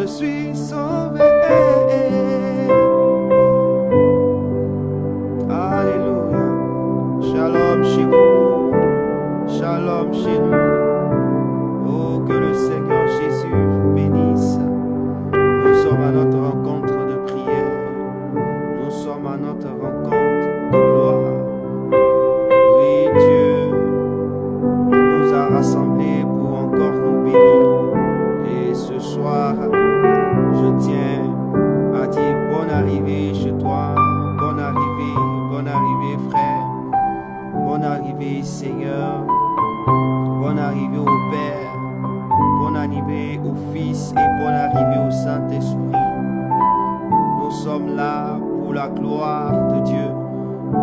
je suis sauvé. Alléluia. Shalom chez vous, shalom chez nous. Oh, que le Seigneur Jésus vous bénisse. Nous sommes à notre rencontre de prière. Nous sommes à notre rencontre de gloire. Oui, Dieu nous a rassemblés pour encore nous bénir. Et ce soir, je tiens à dire bonne arrivée chez toi. Bonne arrivée frère. Bonne arrivée Seigneur. Bonne arrivée au Père. Bonne arrivée au Fils et bonne arrivée au Saint-Esprit. Nous sommes là pour la gloire de Dieu.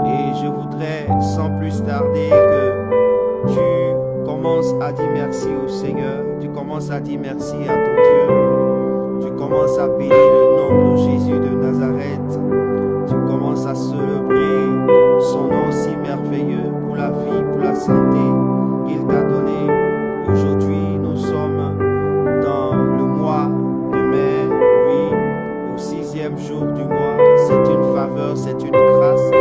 Et je voudrais sans plus tarder que tu commences à dire merci au Seigneur. Tu commences à dire merci à ton Dieu. Tu commences à bénir le nom de Jésus de Nazareth. Tu commences à célébrer son nom si merveilleux pour la vie, pour la santé qu'il t'a donné. Aujourd'hui, nous sommes dans le mois de mai, oui, au 6e jour du mois. C'est une faveur, c'est une grâce.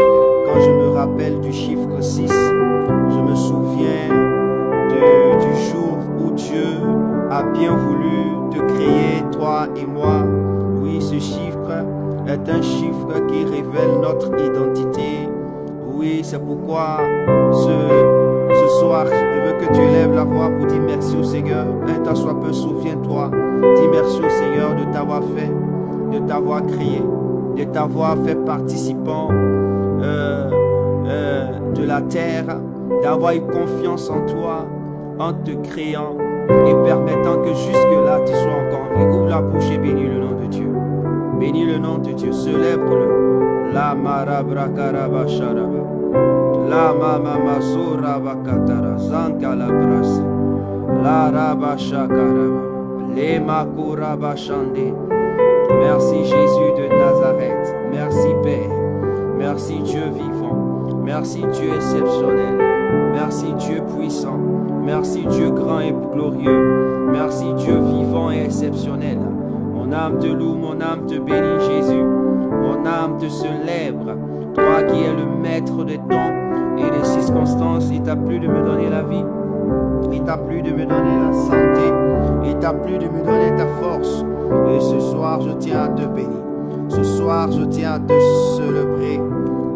Quand je me rappelle du chiffre 6, je me souviens du jour où Dieu a bien voulu te créer, toi et moi. Oui, ce chiffre est un chiffre qui révèle notre identité. Oui, c'est pourquoi ce soir, je veux que tu élèves la voix pour dire merci au Seigneur. Un temps soit peu, souviens-toi. Dis merci au Seigneur de t'avoir fait, de t'avoir créé, de t'avoir fait participant de la terre, d'avoir eu confiance en toi, en te créant et permettant que jusque-là, tu sois encore en vie. Ouvre la bouche et bénis le nom de Dieu. Bénis le nom de Dieu, célèbre-le. La marabrakaraba sharaba. La mama suraba katara zankala bras. La raba shakaraba. Le makuraba shande. Merci Jésus de Nazareth. Merci Père. Merci Dieu vivant. Merci Dieu exceptionnel. Merci Dieu puissant. Merci Dieu grand et glorieux. Merci Dieu vivant et exceptionnel. Mon âme te loue, mon âme te bénit, Jésus. Mon âme te célèbre. Toi qui es le maître des temps et des circonstances, il t'a plu de me donner la vie. Il t'a plu de me donner la santé. Il t'a plu de me donner ta force. Et ce soir, je tiens à te bénir. Ce soir, je tiens à te célébrer.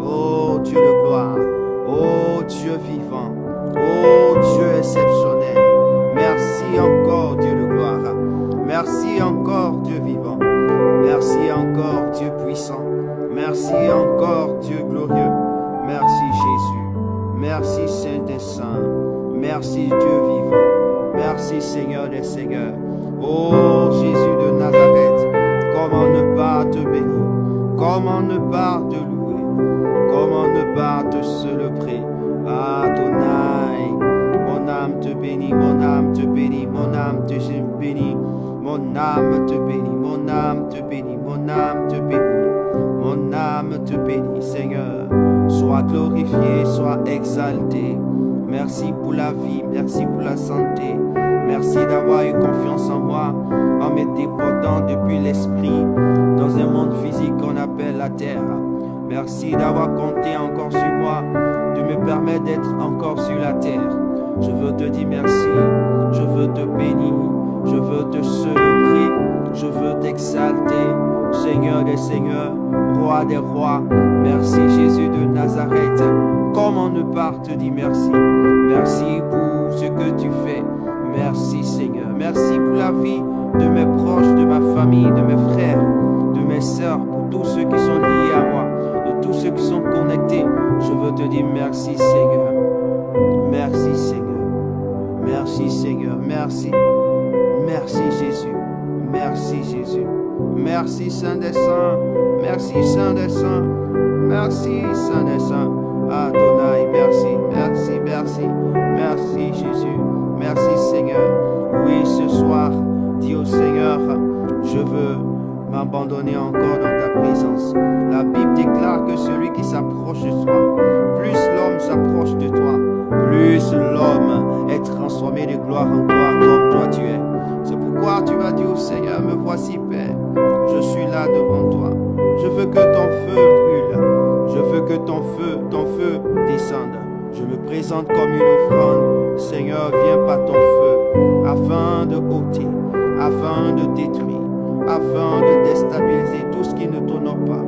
Oh Dieu de gloire. Oh Dieu vivant. Oh Dieu exceptionnel. Merci encore Dieu de gloire. Merci encore Dieu vivant. Merci encore Dieu puissant. Merci encore Dieu glorieux. Merci Jésus. Merci Saint des Saints. Merci Dieu vivant. Merci Seigneur des Seigneurs. Oh Jésus de Nazareth. Comment ne pas te bénir? Comment ne pas te louer? Comment ne pas te célébrer? Adonai. Mon âme te bénit, mon âme te bénit, mon âme te bénit. Mon âme te bénit, mon âme te bénit, mon âme te bénit, mon âme te bénit, Seigneur. Sois glorifié, sois exalté. Merci pour la vie, merci pour la santé. Merci d'avoir eu confiance en moi, en me déportant depuis l'esprit dans un monde physique qu'on appelle la terre. Merci d'avoir compté encore sur moi, de me permettre d'être encore sur la terre. Je veux te dire merci, je veux te bénir. Je veux te célébrer, je veux t'exalter, Seigneur des Seigneurs, Roi des Rois. Merci Jésus de Nazareth. Comment ne pas te dire merci? Merci pour ce que tu fais. Merci Seigneur. Merci pour la vie de mes proches, de ma famille, de mes frères, de mes sœurs, pour tous ceux qui sont liés à moi, de tous ceux qui sont connectés. Je veux te dire merci Seigneur. Merci Seigneur. Merci Seigneur. Merci. Merci Jésus, merci Jésus, merci Saint des Saints, merci Saint des Saints, merci Saint des Saints, Adonai, merci, merci, merci, merci Jésus, merci Seigneur. Oui, ce soir, dis au Seigneur, je veux m'abandonner encore dans ta présence. La Bible déclare que celui qui s'approche de toi, plus l'homme s'approche de toi, plus l'homme est transformé de gloire en gloire comme toi tu es. C'est pourquoi tu vas dire au Seigneur, me voici Père. présente comme une offrande. Seigneur, viens par ton feu, afin de ôter, afin de détruire, afin de déstabiliser tout ce qui ne t'honore pas,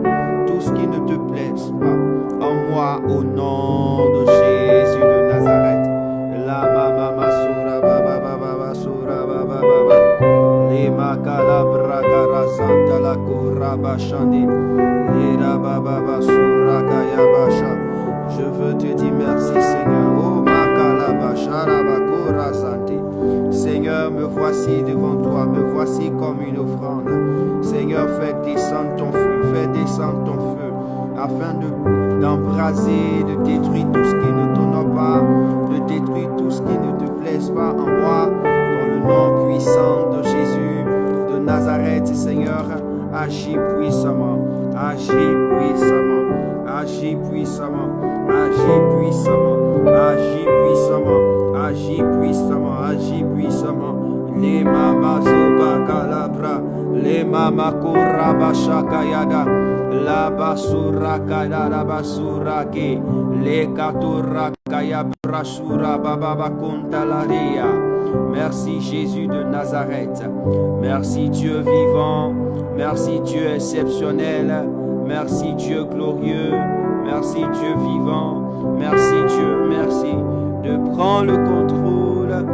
tout ce qui ne te plaise pas. En moi, au nom de Jésus de Nazareth. La mama sura baba baba sura baba baba. Les makala bragara santa la kura bashandi. Lira baba sura kaya basha. Je veux te dire merci, Seigneur. Oh makala bashara bakura santi. Seigneur, me voici devant toi, me voici comme une offrande. Seigneur, fais descendre ton feu, fais descendre ton feu, afin d'embraser, de détruire tout ce qui ne t'honore pas, de détruire tout ce qui ne te plaise pas en moi, dans le nom puissant de Jésus de Nazareth. Seigneur, agis puissamment, agis puissamment, agis puissamment, agis puissamment, agis puissamment, agis puissamment, agis puissamment. Les mamas zoba calabra, les mamas korabasha kayada, la basura kaya la basura ke, les katura kaya brasura baba konta laria. Merci Jésus de Nazareth. Merci Dieu vivant. Merci Dieu exceptionnel. Merci Dieu glorieux. Merci Dieu vivant. Merci Dieu, merci de prendre le contrôle.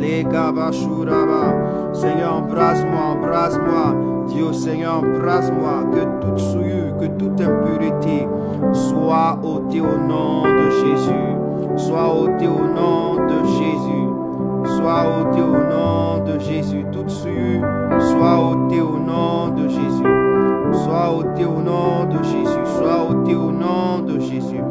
Les Gabashuraba. Seigneur, embrasse-moi, embrasse-moi. Dis au Seigneur, embrasse-moi. Que toute souillure, que toute impureté soit ôtée au nom de Jésus. Soit ôtée au nom de Jésus. Soit ôtée au nom de Jésus. Toute souillure, soit ôtée au nom de Jésus. Soit ôtée au nom de Jésus. Soit ôtée au nom de Jésus.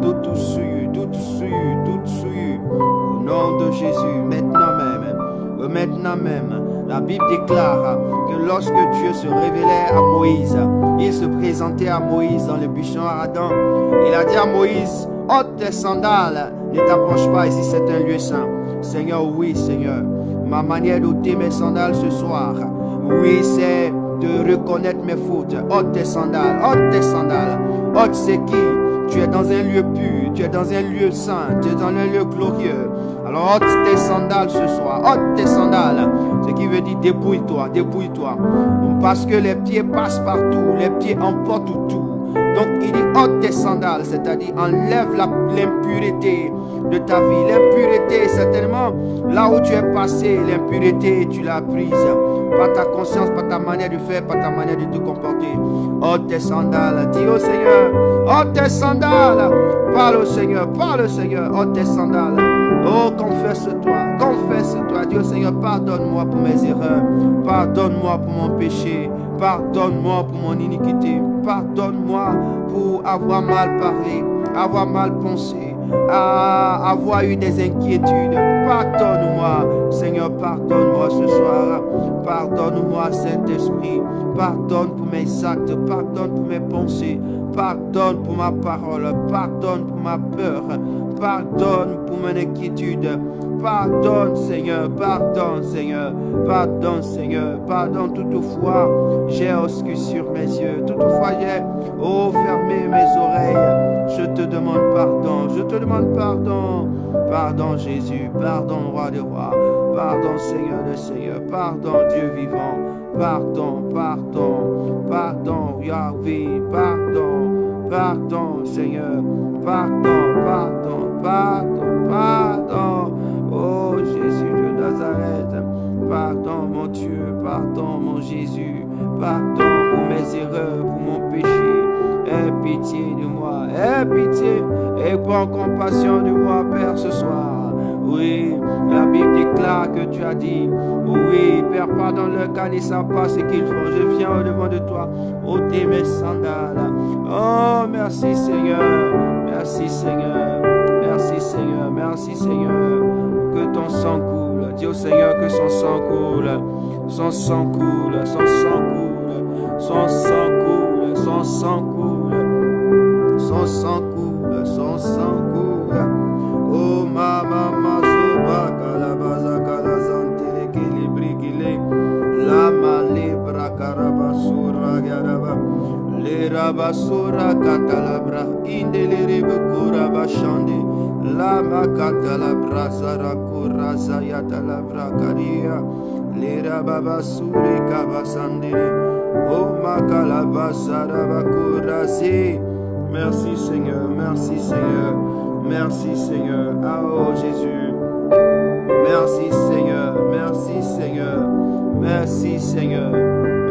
Toute souillure, toute souillure, toute souillure. Au nom de Jésus, maintenant même, la Bible déclare que lorsque Dieu se révélait à Moïse, il se présentait à Moïse dans le buisson ardent. Il a dit à Moïse, ôte tes sandales, ne t'approche pas ici, c'est un lieu saint. Seigneur, oui Seigneur, ma manière d'ôter mes sandales ce soir, oui c'est de reconnaître mes fautes. Ôte tes sandales, ôte tes sandales. Ôte c'est qui? Tu es dans un lieu pur, tu es dans un lieu saint, tu es dans un lieu glorieux. Alors ôte tes sandales ce soir, ôte tes sandales. Ce qui veut dire dépouille-toi, dépouille-toi. Parce que les pieds passent partout, les pieds emportent tout. Donc il dit ôte tes sandales, c'est-à-dire enlève l'impureté de ta vie. L'impureté, certainement, là où tu es passé, l'impureté, tu l'as prise. Par ta conscience, par ta manière de faire, par ta manière de te comporter. Ôte tes sandales, dis au Seigneur, ôte tes sandales. Parle au Seigneur, ôte tes sandales. Oh, confesse-toi, dis au Seigneur, pardonne-moi pour mes erreurs, pardonne-moi pour mon péché, pardonne-moi pour mon iniquité, pardonne-moi pour avoir mal parlé, avoir mal pensé, avoir eu des inquiétudes. Pardonne-moi, Seigneur, pardonne-moi ce soir. Pardonne-moi, Saint-Esprit. Pardonne pour mes actes, pardonne pour mes pensées, pardonne pour ma parole, pardonne pour ma peur, pardonne pour mon inquiétude. Pardonne, Seigneur, pardonne, Seigneur, pardonne, Seigneur, pardonne. Toutefois, j'ai obscurci sur mes yeux, toutefois, j'ai fermé mes oreilles. Je te demande pardon, je te demande pardon. Pardon, Jésus, pardon, Roi des rois, pardon, Seigneur des seigneurs, pardon, Dieu vivant, pardon, pardon, pardon, Yahweh, pardon, pardon, Seigneur, pardon, pardon, pardon, pardon. Oh Jésus de Nazareth, pardon mon Dieu, pardon mon Jésus, pardon pour mes erreurs, pour mon péché. Aie pitié de moi, aie pitié et prends compassion de moi, Père, ce soir. Oui, la Bible déclare que tu as dit, oui, Père, pardonne-leur car ils ne savent pas ce qu'ils font. Je viens au-devant de toi, ôter mes sandales. Oh, merci Seigneur, merci Seigneur, merci Seigneur, merci Seigneur. Que ton sang coule, dis au Seigneur que son sang coule, son sang coule, son sang coule, son sang coule, son sang coule, son sang coule, son sang coule. Oh mama mazoba kalabaza kalazante l'équilibre qu'il la malibra karabasura garaba le rabasura katalabra indelere bukura bashande La makata la brazara kuraza yata la brakaria. Lera baba suri kabasandere. Oh makala basara bakurasi. Merci Seigneur, merci Seigneur, merci Seigneur. Ah oh Jésus. Merci Seigneur, merci Seigneur, merci Seigneur.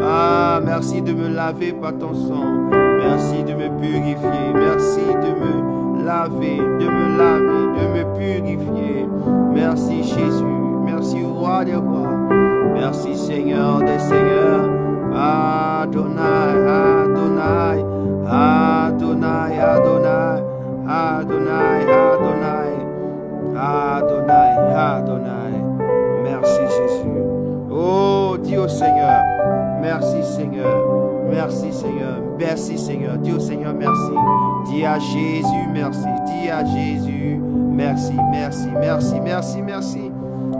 Ah, merci de me laver par ton sang. Merci de me purifier. Merci de me laver, de me purifier. Merci Jésus. Merci Roi des rois. Merci Seigneur des seigneurs. Adonai, Adonai, Adonai, Adonai, Adonai, Adonai, Adonai, Adonai. Merci Jésus. Oh, dis au Seigneur, merci Seigneur, merci Seigneur, merci Seigneur. Dis au Seigneur merci. Dis à Jésus merci. Dis à Jésus merci, merci, merci, merci, merci,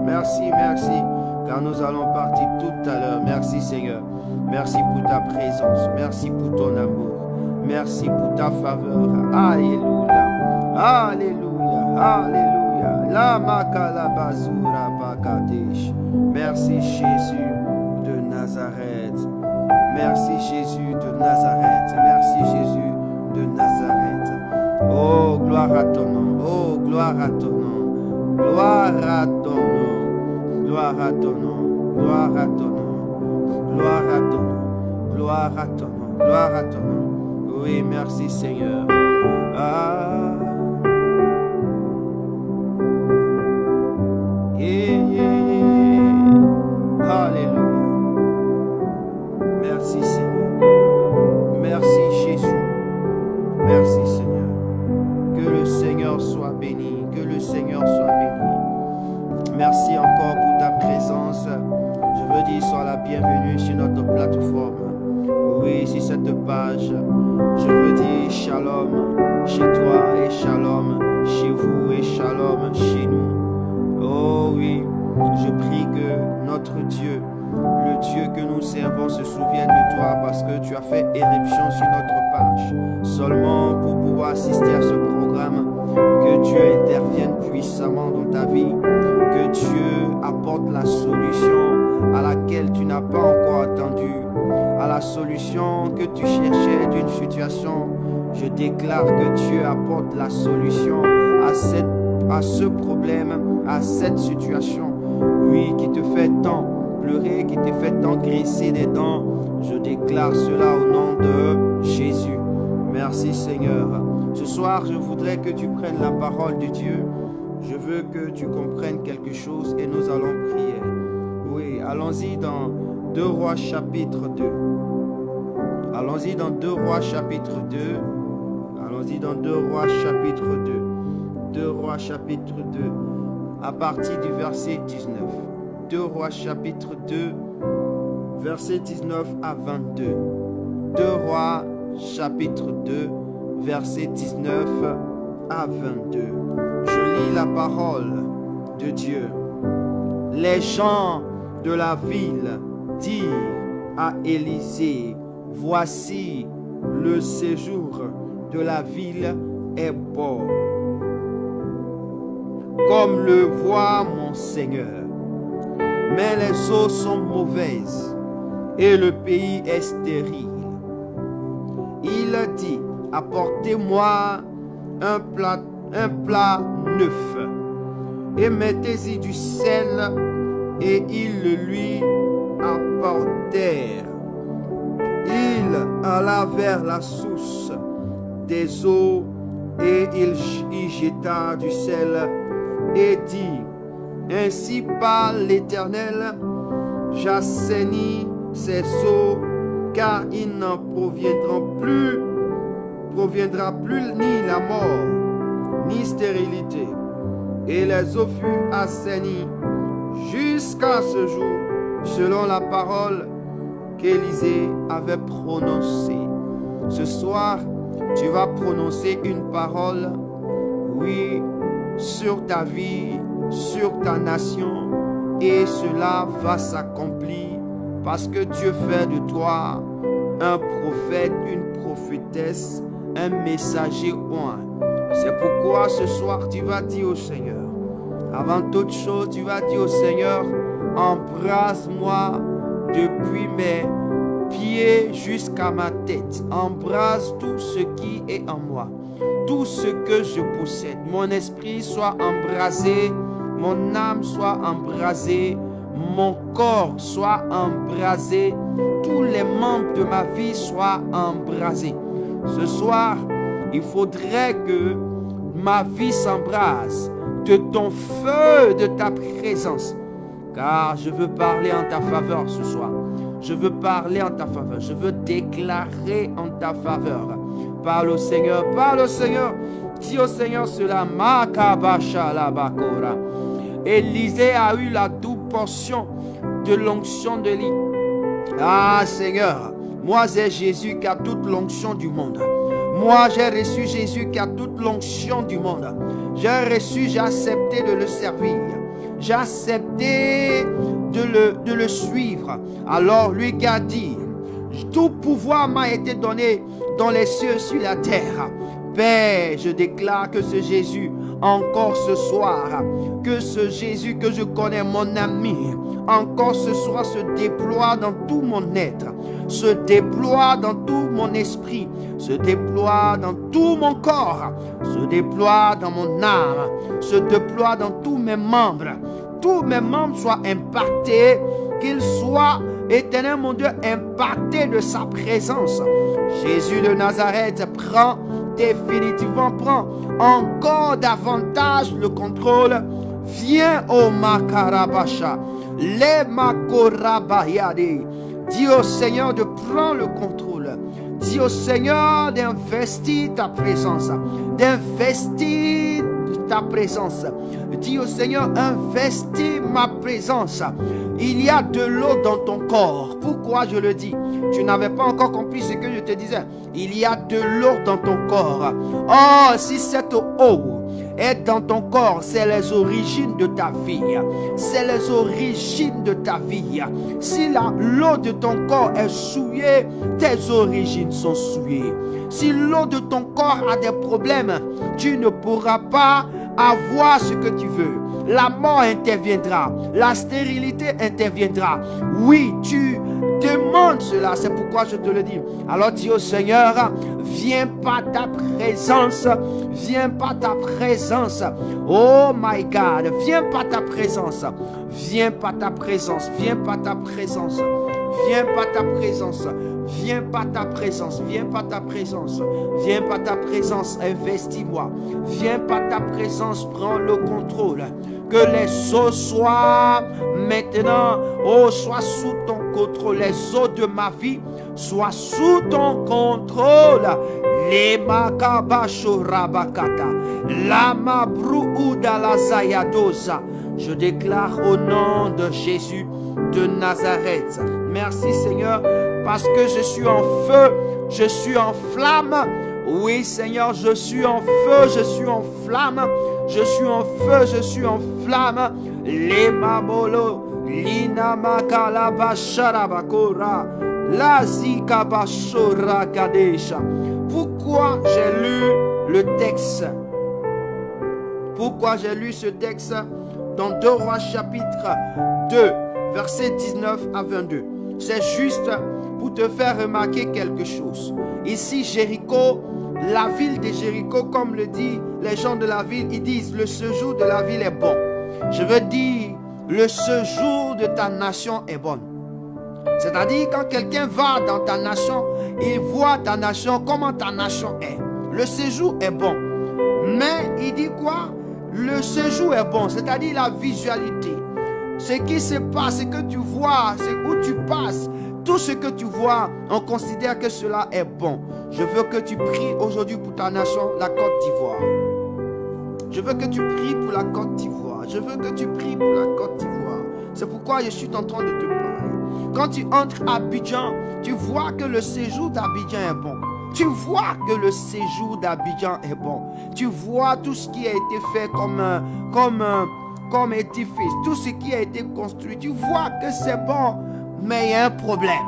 merci, merci. Car nous allons partir tout à l'heure. Merci Seigneur. Merci pour ta présence. Merci pour ton amour. Merci pour ta faveur. Alléluia. Alléluia. Alléluia. La makala basura bakadesh. Merci Jésus de Nazareth. Merci Jésus de Nazareth. Merci Jésus de Nazareth. Oh, gloire à ton nom. Oh, gloire à ton nom. Gloire à ton nom. Gloire à ton nom. Gloire à ton nom. Gloire à ton nom. Gloire à ton nom. Gloire à ton nom. Oui, merci Seigneur. Ah. Yeah, yeah, yeah. Alléluia. Merci Seigneur. Merci Jésus. Merci Seigneur. Que le Seigneur soit béni. Que le Seigneur soit béni. Merci encore pour ta présence. Je veux dire, sois la bienvenue sur notre plateforme. Oui, sur cette page. Je veux dire shalom chez toi et shalom chez vous et shalom chez nous. Oh oui, je prie que notre Dieu, le Dieu que nous servons, se souvienne de toi parce que tu as fait éruption sur notre page. Seulement pour pouvoir assister à ce programme, que Dieu intervienne puissamment dans ta vie, que Dieu apporte la solution à laquelle tu n'as pas encore attendu, à la solution que tu cherchais d'une situation. Je déclare que Dieu apporte la solution à ce problème, à cette situation, oui, qui te fait tant pleurer, qui te fait tant graisser des dents. Je déclare cela au nom de Jésus. Merci Seigneur. Ce soir, je voudrais que tu prennes la parole de Dieu. Je veux que tu comprennes quelque chose et nous allons prier. Oui, allons-y dans 2 Rois chapitre 2. Allons-y dans 2 Rois chapitre 2. Allons-y dans 2 Rois chapitre 2. 2 Rois chapitre 2, à partir du verset 19. 2 Rois chapitre 2, verset 19 à 22. 2 Rois chapitre 2, verset 19 à 22. Je lis la parole de Dieu. Les gens de la ville dirent à Élisée, voici le séjour de la ville est beau, comme le voit mon Seigneur. Mais les eaux sont mauvaises et le pays est stérile. Il dit, apportez-moi un plat neuf et mettez-y du sel, et ils le lui apportèrent. Il alla vers la source des eaux et il y jeta du sel et dit, ainsi parle l'Éternel, j'assainis ces eaux, car il n'en proviendra plus ni la mort, ni stérilité. Et les eaux furent assainies jusqu'à ce jour, selon la parole qu'Élisée avait prononcée. Ce soir, tu vas prononcer une parole, oui, sur ta vie, sur ta nation, et cela va s'accomplir parce que Dieu fait de toi un prophète, une prophétesse, un messager oint. C'est pourquoi ce soir, tu vas dire au Seigneur, avant toute chose, tu vas dire au Seigneur, embrasse-moi depuis mes pieds jusqu'à ma tête. Embrasse tout ce qui est en moi, tout ce que je possède. Mon esprit soit embrasé, mon âme soit embrasée, mon corps soit embrasé, tous les membres de ma vie soient embrasés. Ce soir, il faudrait que ma vie s'embrase de ton feu, de ta présence. Car je veux parler en ta faveur ce soir. Je veux parler en ta faveur. Je veux déclarer en ta faveur. Parle au Seigneur, parle au Seigneur. Dis au Seigneur cela. Makabasha la bakora. Élisée a eu la double portion de l'onction de lit. Ah Seigneur, moi c'est Jésus qui a toute l'onction du monde. Moi j'ai reçu Jésus qui a toute l'onction du monde. J'ai reçu, j'ai accepté de le servir. J'ai accepté de le suivre. Alors lui qui a dit, tout pouvoir m'a été donné dans les cieux sur la terre. Père, je déclare que ce Jésus, encore ce soir, que ce Jésus que je connais, mon ami, encore ce soir se déploie dans tout mon être, se déploie dans tout mon esprit, se déploie dans tout mon corps, se déploie dans mon âme, se déploie dans tous mes membres. Tous mes membres soient impactés, qu'ils soient, éternel mon Dieu, impactés de sa présence. Jésus de Nazareth prend définitivement, prend encore davantage le contrôle. Viens au Makarabasha, les Makorabayade. Dis au Seigneur de prendre le contrôle. Dis au Seigneur d'investir ta présence, d'investir ta présence. Dis au Seigneur, investis ma présence. Il y a de l'eau dans ton corps. Pourquoi je le dis? Tu n'avais pas encore compris ce que je te disais. Il y a de l'eau dans ton corps. Oh, si cette eau est dans ton corps, c'est les origines de ta vie. C'est les origines de ta vie. Si l'eau de ton corps est souillée, tes origines sont souillées. Si l'eau de ton corps a des problèmes, tu ne pourras pas avoir ce que tu veux. La mort interviendra, la stérilité interviendra. Oui, tu demandes cela, c'est pourquoi je te le dis. Alors dis au Seigneur, viens par ta présence, viens par ta présence. Oh my God, viens par ta présence, viens par ta présence, viens par ta présence, viens par ta présence. Viens par ta présence, viens par ta présence, viens par ta présence, investis-moi. Viens par ta présence, prends le contrôle. Que les eaux soient maintenant, oh, soient sous ton contrôle. Les eaux de ma vie soient sous ton contrôle. Les makabasho rabakata, la mabrouda la zayadosa. Je déclare au nom de Jésus de Nazareth. Merci Seigneur, parce que je suis en feu, je suis en flamme. Oui Seigneur, je suis en feu, je suis en flamme. Je suis en feu, je suis en flamme. Les mamolo, l'inamaka basharabakora, la zikabashora kadesha. Pourquoi j'ai lu le texte? Pourquoi j'ai lu ce texte dans 2 Rois chapitre 2, versets 19 à 22? C'est juste pour te faire remarquer quelque chose. Ici, Jéricho, la ville de Jéricho, comme le disent les gens de la ville, ils disent le séjour de la ville est bon. Je veux dire, le séjour de ta nation est bon. C'est-à-dire, quand quelqu'un va dans ta nation, il voit ta nation, comment ta nation est. Le séjour est bon. Mais il dit quoi? Le séjour est bon, c'est-à-dire la visualité. Ce qui se passe, ce que tu vois, c'est où tu passes. Tout ce que tu vois, on considère que cela est bon. Je veux que tu pries aujourd'hui pour ta nation, la Côte d'Ivoire. Je veux que tu pries pour la Côte d'Ivoire. Je veux que tu pries pour la Côte d'Ivoire. C'est pourquoi je suis en train de te parler. Quand tu entres à Abidjan, tu vois que le séjour d'Abidjan est bon. Tu vois que le séjour d'Abidjan est bon. Tu vois tout ce qui a été fait comme édifice, tout ce qui a été construit. Tu vois que c'est bon, mais il y a un problème.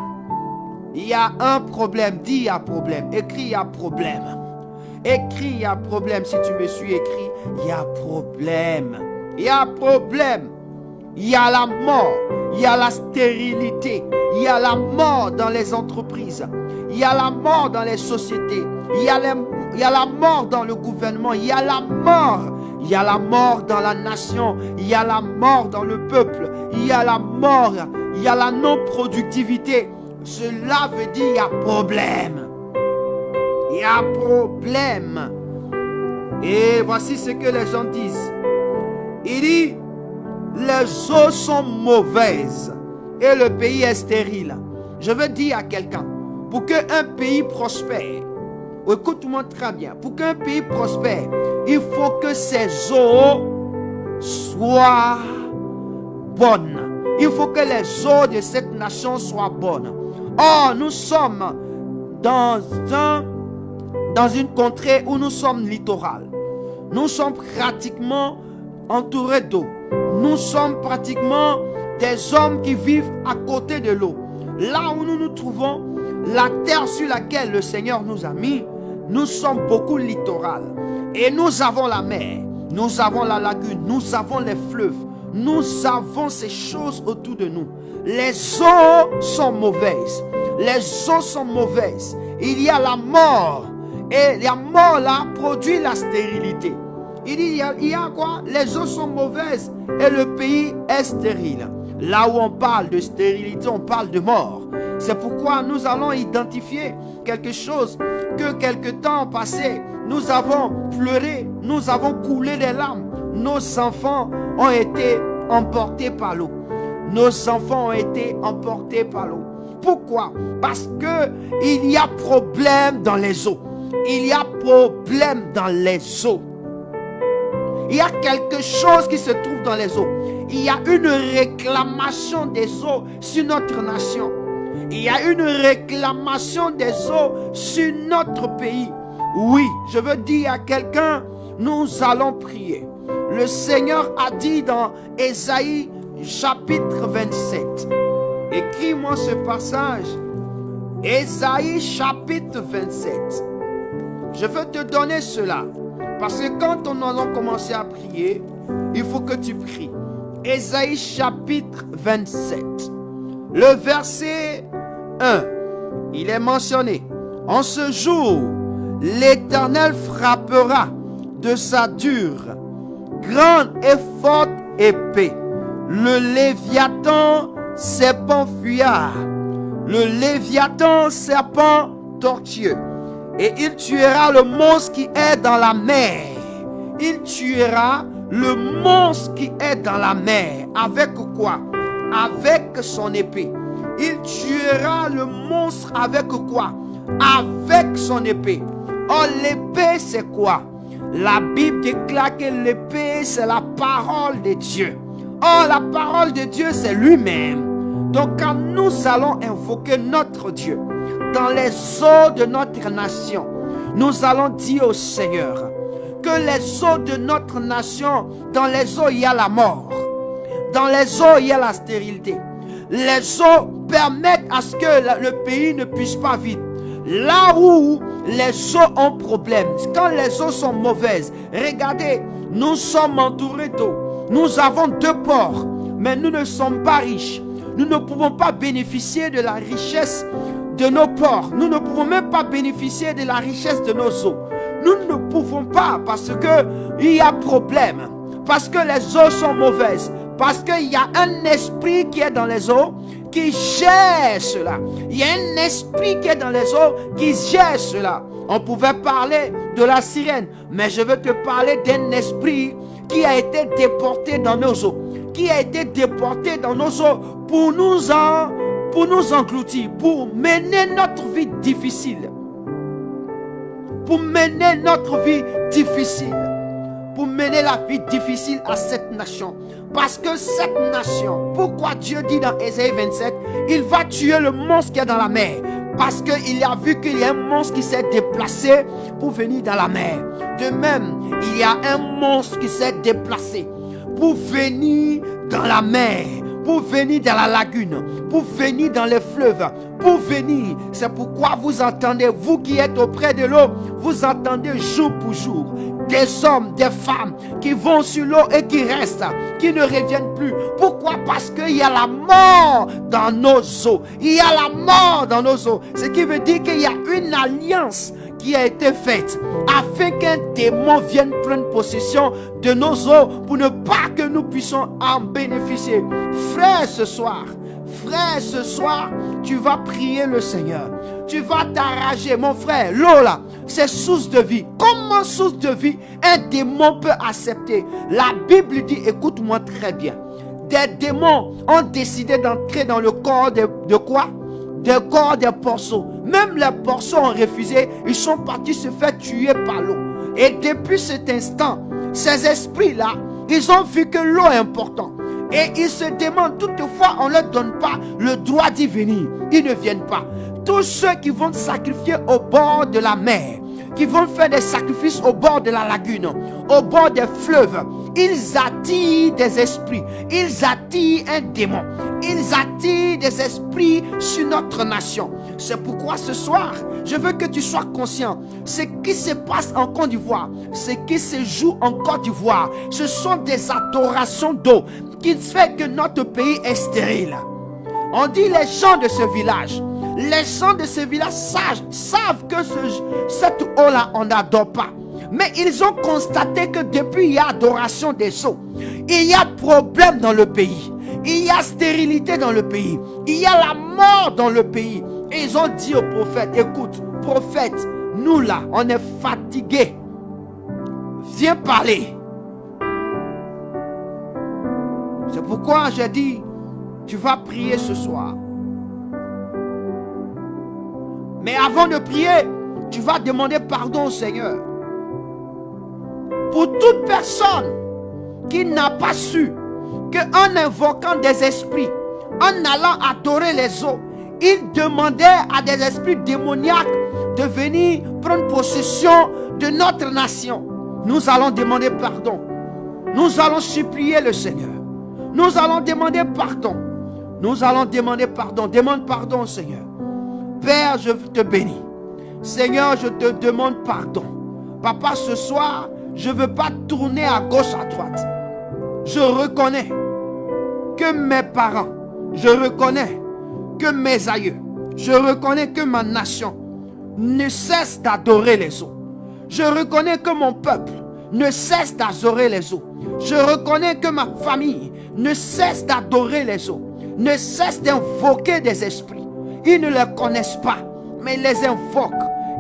Il y a un problème. Dis il y a problème. Écris il y a problème. Écris, il y a problème. Si tu me suis écrit, il y a problème. Il y a problème. Il y a la mort. Il y a la stérilité. Il y a la mort dans les entreprises. Il y a la mort dans les sociétés. Il y a la mort dans le gouvernement. Il y a la mort. Il y a la mort dans la nation. Il y a la mort dans le peuple. Il y a la mort. Il y a la non-productivité. Cela veut dire qu'il y a problème. Il y a problème. Et voici ce que les gens disent. Il dit, les eaux sont mauvaises et le pays est stérile. Je veux dire à quelqu'un, pour qu'un pays prospère, écoute-moi très bien, pour qu'un pays prospère, il faut que ses eaux soient bonnes. Il faut que les eaux de cette nation soient bonnes. Or, nous sommes dans une contrée où nous sommes littoral. Nous sommes pratiquement entourés d'eau. Nous sommes pratiquement des hommes qui vivent à côté de l'eau. Là où nous nous trouvons, la terre sur laquelle le Seigneur nous a mis, nous sommes beaucoup littoral. Et nous avons la mer, nous avons la lagune, nous avons les fleuves, nous avons ces choses autour de nous. Les eaux sont mauvaises. Les eaux sont mauvaises. Il y a la mort. Et la mort là produit la stérilité. Il dit, il y a quoi? Les eaux sont mauvaises et le pays est stérile. Là où on parle de stérilité, on parle de mort. C'est pourquoi nous allons identifier quelque chose que quelque temps passé, nous avons pleuré, nous avons coulé des larmes. Nos enfants ont été emportés par l'eau. Nos enfants ont été emportés par l'eau. Pourquoi? Parce que il y a problème dans les eaux. Il y a problème dans les eaux. Il y a quelque chose qui se trouve dans les eaux. Il y a une réclamation des eaux sur notre nation. Il y a une réclamation des eaux sur notre pays. Oui, je veux dire à quelqu'un, nous allons prier. Le Seigneur a dit dans Ésaïe chapitre 27. Écris-moi ce passage. Ésaïe chapitre 27. Je veux te donner cela. Parce que quand on allons commencer à prier, il faut que tu pries. Ésaïe chapitre 27. Le verset 1. Il est mentionné. En ce jour, l'Éternel frappera de sa dure, grande et forte épée le Léviathan, serpent fuyard, le Léviathan, serpent tortueux. Et il tuera le monstre qui est dans la mer. Il tuera le monstre qui est dans la mer. Avec quoi? Avec son épée. Il tuera le monstre avec quoi? Avec son épée. Oh, l'épée c'est quoi? La Bible déclare que l'épée c'est la parole de Dieu. Oh, la parole de Dieu c'est lui-même. Donc quand nous allons invoquer notre Dieu dans les eaux de notre nation, nous allons dire au Seigneur que les eaux de notre nation, dans les eaux il y a la mort, dans les eaux il y a la stérilité. Les eaux permettent à ce que le pays ne puisse pas vivre. Là où les eaux ont problème, quand les eaux sont mauvaises, regardez, nous sommes entourés d'eau. Nous avons 2 ports, mais nous ne sommes pas riches. Nous ne pouvons pas bénéficier de la richesse de nos ports. Nous ne pouvons même pas bénéficier de la richesse de nos eaux. Nous ne pouvons pas parce que il y a problème. Parce que les eaux sont mauvaises. Parce qu'il y a un esprit qui est dans les eaux qui gère cela. Il y a un esprit qui est dans les eaux qui gère cela. On pouvait parler de la sirène, mais je veux te parler d'un esprit qui a été déporté dans nos eaux. Qui a été déporté dans nos eaux pour nous engloutir, pour mener notre vie difficile. Pour mener notre vie difficile. Pour mener la vie difficile à cette nation. Parce que cette nation, pourquoi Dieu dit dans Ésaïe 27, il va tuer le monstre qui est dans la mer. Parce qu'il a vu qu'il y a un monstre qui s'est déplacé pour venir dans la mer. De même, il y a un monstre qui s'est déplacé pour venir dans la mer, pour venir dans la lagune, pour venir dans les fleuves, pour venir. C'est pourquoi vous entendez, vous qui êtes auprès de l'eau, vous entendez jour pour jour des hommes, des femmes qui vont sur l'eau et qui restent, qui ne reviennent plus. Pourquoi? Parce qu'il y a la mort dans nos eaux. Il y a la mort dans nos eaux. Ce qui veut dire qu'il y a une alliance qui a été faite afin qu'un démon vienne prendre possession de nos eaux pour ne pas que nous puissions en bénéficier. Frère, ce soir, tu vas prier le Seigneur. Tu vas t'arracher, mon frère. L'eau là, c'est source de vie. Comment source de vie un démon peut accepter? La Bible dit, écoute-moi très bien. Des démons ont décidé d'entrer dans le corps de quoi? Des corps des porceaux. Même les porceaux ont refusé. Ils sont partis se faire tuer par l'eau. Et depuis cet instant, ces esprits-là, ils ont vu que l'eau est importante. Et ils se demandent, toutefois, on ne leur donne pas le droit d'y venir. Ils ne viennent pas. Tous ceux qui vont sacrifier au bord de la mer, qui vont faire des sacrifices au bord de la lagune, au bord des fleuves, ils attirent des esprits, ils attirent un démon, ils attirent des esprits sur notre nation. C'est pourquoi ce soir, je veux que tu sois conscient. Ce qui se passe en Côte d'Ivoire, ce qui se joue en Côte d'Ivoire, ce sont des adorations d'eau qui fait que notre pays est stérile. On dit les gens de ce village, savent que cette eau-là, on n'adore pas. Mais ils ont constaté que depuis il y a adoration des eaux, il y a problème dans le pays. Il y a stérilité dans le pays. Il y a la mort dans le pays. Et ils ont dit au prophète, écoute, prophète, nous là, on est fatigués. Viens parler. C'est pourquoi j'ai dit, tu vas prier ce soir. Mais avant de prier, tu vas demander pardon au Seigneur. Pour toute personne qui n'a pas su qu'en invoquant des esprits, en allant adorer les eaux, il demandait à des esprits démoniaques de venir prendre possession de notre nation. Nous allons demander pardon. Nous allons supplier le Seigneur. Nous allons demander pardon. Nous allons demander pardon. Demande pardon au Seigneur. Père, je te bénis. Seigneur, je te demande pardon. Papa, ce soir, je ne veux pas tourner à gauche, à droite. Je reconnais que mes parents, je reconnais que mes aïeux, je reconnais que ma nation ne cesse d'adorer les eaux. Je reconnais que mon peuple ne cesse d'adorer les eaux. Je reconnais que ma famille ne cesse d'adorer les eaux, ne cesse d'invoquer des esprits. Ils ne les connaissent pas, mais ils les invoquent.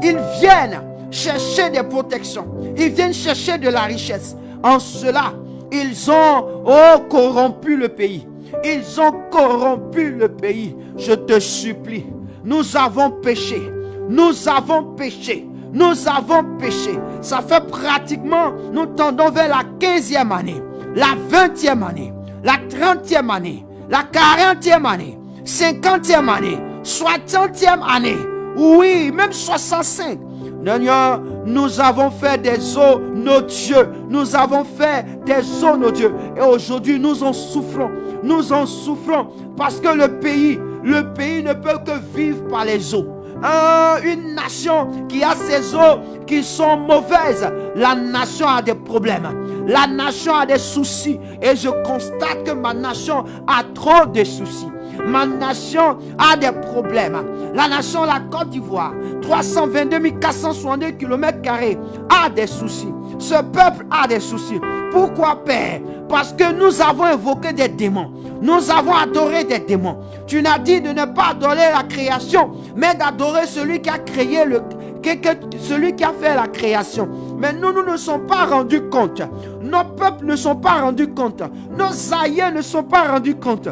Ils viennent chercher des protections. Ils viennent chercher de la richesse. En cela, ils ont corrompu le pays. Ils ont corrompu le pays. Je te supplie. Nous avons péché. Nous avons péché. Nous avons péché. Ça fait pratiquement, nous tendons vers la 15e année, la 20e année, la 30e année, la 40e année, 50e année, 60e année. Oui, même 65. Seigneur, nous avons fait des eaux nos dieux. Nous avons fait des eaux nos dieux. Et aujourd'hui, nous en souffrons. Nous en souffrons parce que le pays ne peut que vivre par les eaux. Une nation qui a ses eaux qui sont mauvaises, la nation a des problèmes. La nation a des soucis. Et je constate que ma nation a trop de soucis. Ma nation a des problèmes. La nation, la Côte d'Ivoire, 322 462 km², a des soucis. Ce peuple a des soucis. Pourquoi, Père? Parce que nous avons invoqué des démons. Nous avons adoré des démons. Tu n'as dit de ne pas adorer la création, mais d'adorer celui qui a créé celui qui a fait la création. Mais nous ne sommes pas rendus compte. Nos peuples ne sont pas rendus compte. Nos aïeux ne sont pas rendus compte.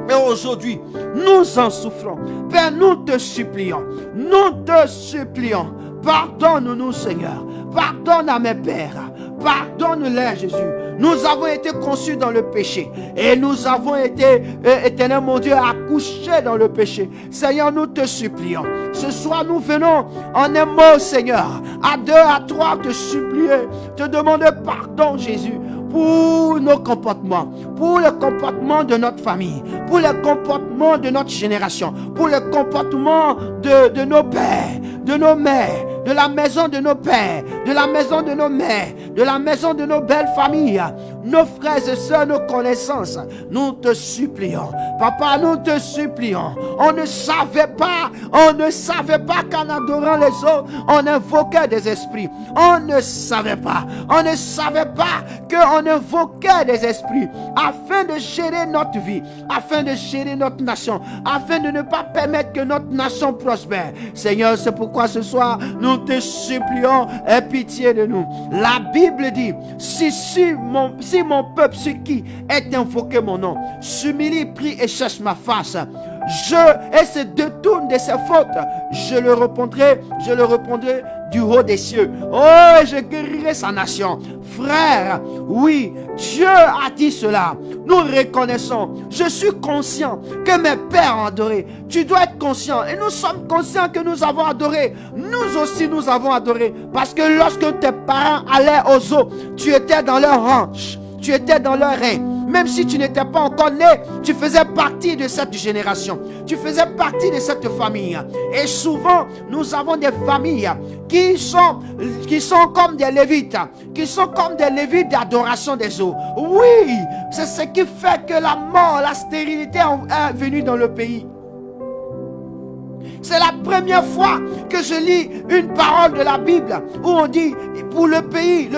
Mais aujourd'hui, nous en souffrons. Père, nous te supplions. Nous te supplions. Pardonne-nous, Seigneur. Pardonne à mes pères. Pardonne-les, Jésus. Nous avons été conçus dans le péché. Et nous avons été, éternel mon Dieu, accouchés dans le péché. Seigneur, nous te supplions. Ce soir, nous venons en un mot, Seigneur. À 2, à 3, te supplier. Te demander pardon, Jésus. pour nos comportements, pour le comportement de notre famille, pour le comportement de notre génération, pour le comportement de nos pères, de nos mères, de la maison de nos pères, de la maison de nos mères, de la maison de nos belles familles, nos frères et sœurs, nos connaissances. Nous te supplions, Papa, nous te supplions. On ne savait pas qu'en adorant les autres, on invoquait des esprits. On ne savait pas qu'on invoquait des esprits afin de gérer notre vie, afin de gérer notre nation, afin de ne pas permettre que notre nation prospère. Seigneur, c'est pourquoi ce soir, nous te supplions, aie pitié de nous. La Bible dit, si mon peuple, ce qui est invoqué mon nom, s'humilie, prie et cherche ma face, et se détourne de ses fautes, je le répondrai du haut des cieux. Oh, je guérirai sa nation. Frère, oui, Dieu a dit cela. Nous reconnaissons. Je suis conscient que mes pères ont adoré. Tu dois être conscient. Et nous sommes conscients que nous avons adoré. Nous aussi, nous avons adoré. Parce que lorsque tes parents allaient aux eaux, tu étais dans leur hanche. Tu étais dans leur rein. Même si tu n'étais pas encore né, tu faisais partie de cette génération. Tu faisais partie de cette famille. Et souvent, nous avons des familles qui sont comme des lévites. Qui sont comme des lévites d'adoration des eaux. Oui, c'est ce qui fait que la mort, la stérilité est venue dans le pays. C'est la première fois que je lis une parole de la Bible où on dit pour le pays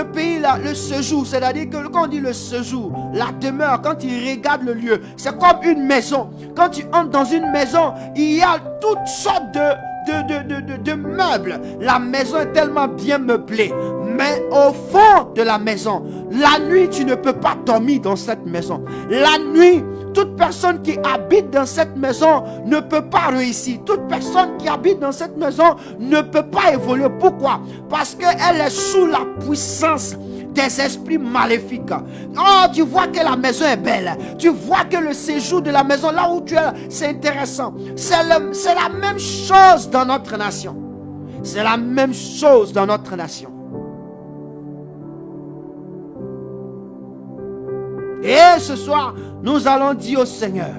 là, le séjour, c'est-à-dire que quand on dit le séjour, la demeure, quand il regarde le lieu, c'est comme une maison. Quand tu entres dans une maison, il y a toutes sortes de meubles. La maison est tellement bien meublée. Mais au fond de la maison, la nuit, tu ne peux pas dormir dans cette maison. La nuit, toute personne qui habite dans cette maison ne peut pas réussir. Toute personne qui habite dans cette maison ne peut pas évoluer. Pourquoi? Parce qu'elle est sous la puissance des esprits maléfiques. Oh, tu vois que la maison est belle. Tu vois que le séjour de la maison, là où tu es, c'est intéressant. C'est la même chose dans notre nation. C'est la même chose dans notre nation. Et ce soir, nous allons dire au Seigneur,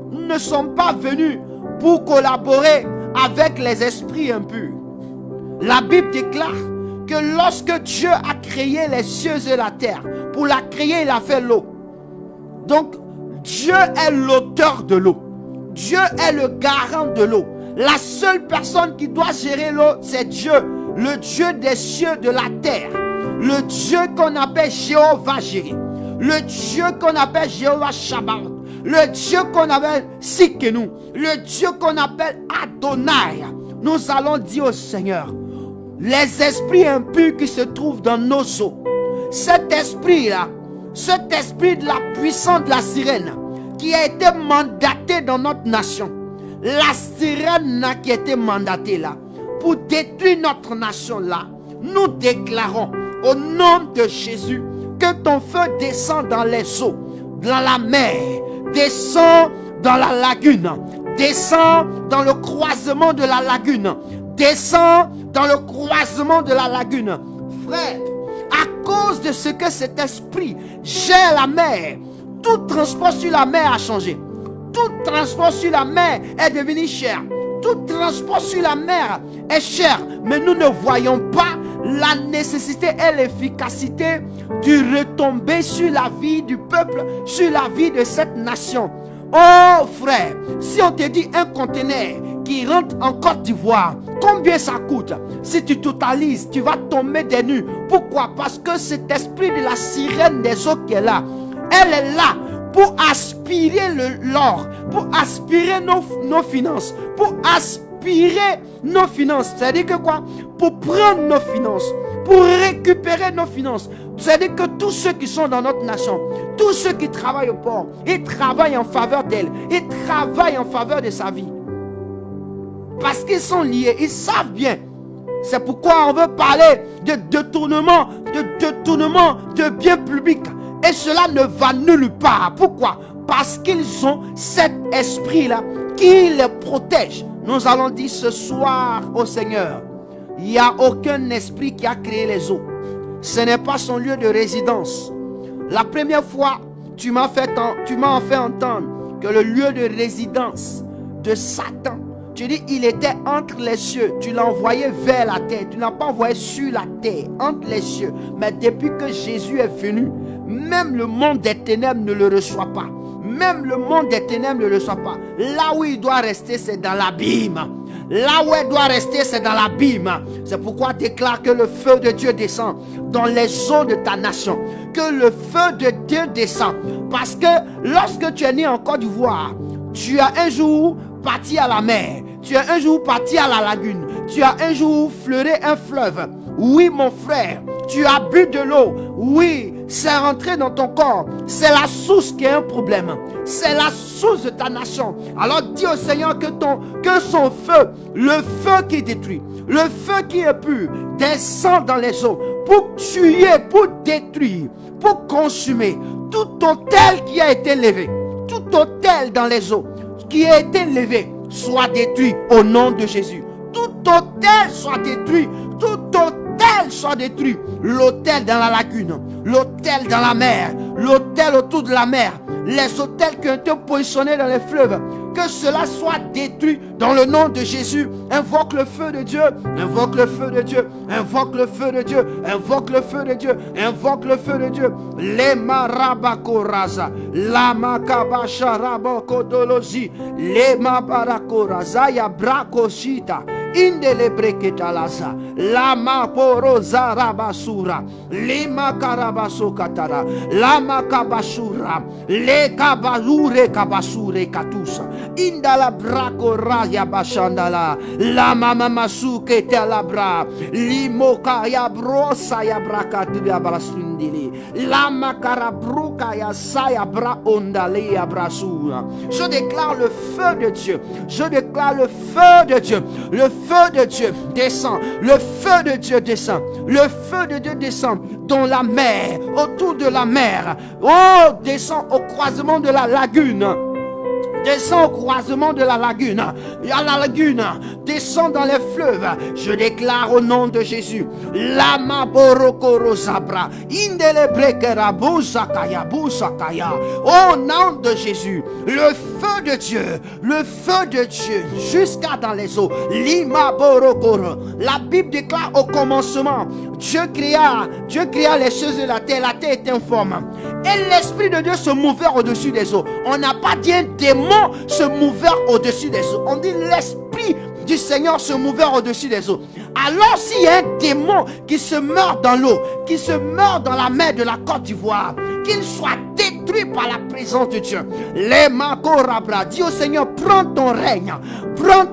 nous ne sommes pas venus pour collaborer avec les esprits impurs. La Bible déclare que lorsque Dieu a créé les cieux et la terre, pour la créer, il a fait l'eau. Donc, Dieu est l'auteur de l'eau. Dieu est le garant de l'eau. La seule personne qui doit gérer l'eau, c'est Dieu, le Dieu des cieux, de la terre. Le Dieu qu'on appelle Jéhovah Jireh. Le Dieu qu'on appelle Jéhovah Shabbat. Le Dieu qu'on appelle Sikenu. Le Dieu qu'on appelle Adonai. Nous allons dire au Seigneur, les esprits impurs qui se trouvent dans nos eaux, cet esprit-là, cet esprit de la puissance de la sirène qui a été mandaté dans notre nation, la sirène qui a été mandatée là pour détruire notre nation là, nous déclarons au nom de Jésus que ton feu descend dans les eaux, dans la mer, descend dans la lagune, descend dans le croisement de la lagune, descend dans le croisement de la lagune. Frère, à cause de ce que cet esprit gère la mer, tout transport sur la mer a changé. Tout transport sur la mer est devenu cher. Tout transport sur la mer est cher. Mais nous ne voyons pas la nécessité et l'efficacité du retombée sur la vie du peuple, sur la vie de cette nation. Oh frère, si on te dit un conteneur qui rentre en Côte d'Ivoire, combien ça coûte? Si tu totalises, tu vas tomber des nues. Pourquoi? Parce que cet esprit de la sirène des eaux qui est là, elle est là pour aspirer l'or, pour aspirer nos finances, pour aspirer nos finances. C'est-à-dire que quoi? Pour prendre nos finances, pour récupérer nos finances. C'est-à-dire que tous ceux qui sont dans notre nation, tous ceux qui travaillent au port, ils travaillent en faveur d'elle, ils travaillent en faveur de sa vie. Parce qu'ils sont liés, ils savent bien. C'est pourquoi on veut parler de détournement de biens publics. Et cela ne va nulle part. Pourquoi? Parce qu'ils ont cet esprit-là qui les protège. Nous allons dire ce soir au Seigneur, il n'y a aucun esprit qui a créé les eaux. Ce n'est pas son lieu de résidence. La première fois, tu m'as fait entendre que le lieu de résidence de Satan, tu dis, il était entre les cieux. Tu l'as envoyé vers la terre. Tu ne l'as pas envoyé sur la terre, entre les cieux. Mais depuis que Jésus est venu, même le monde des ténèbres ne le reçoit pas. Même le monde des ténèbres ne le reçoit pas. Là où il doit rester, c'est dans l'abîme. Là où il doit rester, c'est dans l'abîme. C'est pourquoi déclare que le feu de Dieu descend dans les eaux de ta nation. Que le feu de Dieu descend. Parce que lorsque tu es né en Côte d'Ivoire, tu as un jour parti à la mer. Tu as un jour parti à la lagune. Tu as un jour fleuré un fleuve. Oui, mon frère, tu as bu de l'eau. Oui, c'est rentré dans ton corps. C'est la source qui est un problème. C'est la source de ta nation. Alors dis au Seigneur que son feu, le feu qui détruit, le feu qui est pur, descend dans les eaux pour tuer, pour détruire, pour consumer tout autel qui a été levé. Tout autel dans les eaux qui a été levé soit détruit au nom de Jésus. Tout autel soit détruit. Tout autel soit détruit. L'autel dans la lagune, l'autel dans la mer, l'autel autour de la mer, les autels qui ont été positionnés dans les fleuves, que cela soit détruit dans le nom de Jésus. Invoque le feu de Dieu, invoque le feu de Dieu, invoque le feu de Dieu, invoque le feu de Dieu, invoque le feu de Dieu. Les marabakoraza, la makabasharabakodolozi, les mabarakoraza ya brakoshita. Indele breketalaza, lama poroza rabasura, lima karabaso katara, lama kabasura, le kabalure kabasure katusa, indala brako raya bashandala, lama mamasu ketelabra, limoka ya brosa ya brakatu ya brasundili, lama karabruka ya saya bra ondale ya brasura. Je déclare le feu de Dieu, je déclare le feu de Dieu, le feu de Dieu descend, le feu de Dieu descend, le feu de Dieu descend dans la mer, autour de la mer, oh, descend au croisement de la lagune. Descend au croisement de la lagune. À la lagune, descend dans les fleuves. Je déclare au nom de Jésus. Lama borokoro zabra. Indele brekera buzakaya buzakaya. Au nom de Jésus. Le feu de Dieu. Le feu de Dieu. Jusqu'à dans les eaux. Lima borokoro. La Bible déclare au commencement. Dieu créa les choses de la terre était informe. Et l'Esprit de Dieu se mouvait au-dessus des eaux. On n'a pas dit un démon se mouvait au-dessus des eaux. On dit l'Esprit du Seigneur se mouvait au-dessus des eaux. Alors s'il y a un démon qui se meurt dans l'eau, qui se meurt dans la mer de la Côte d'Ivoire, qu'il soit détruit par la présence de Dieu. Les makorabra, dis au Seigneur, prends ton règne, prends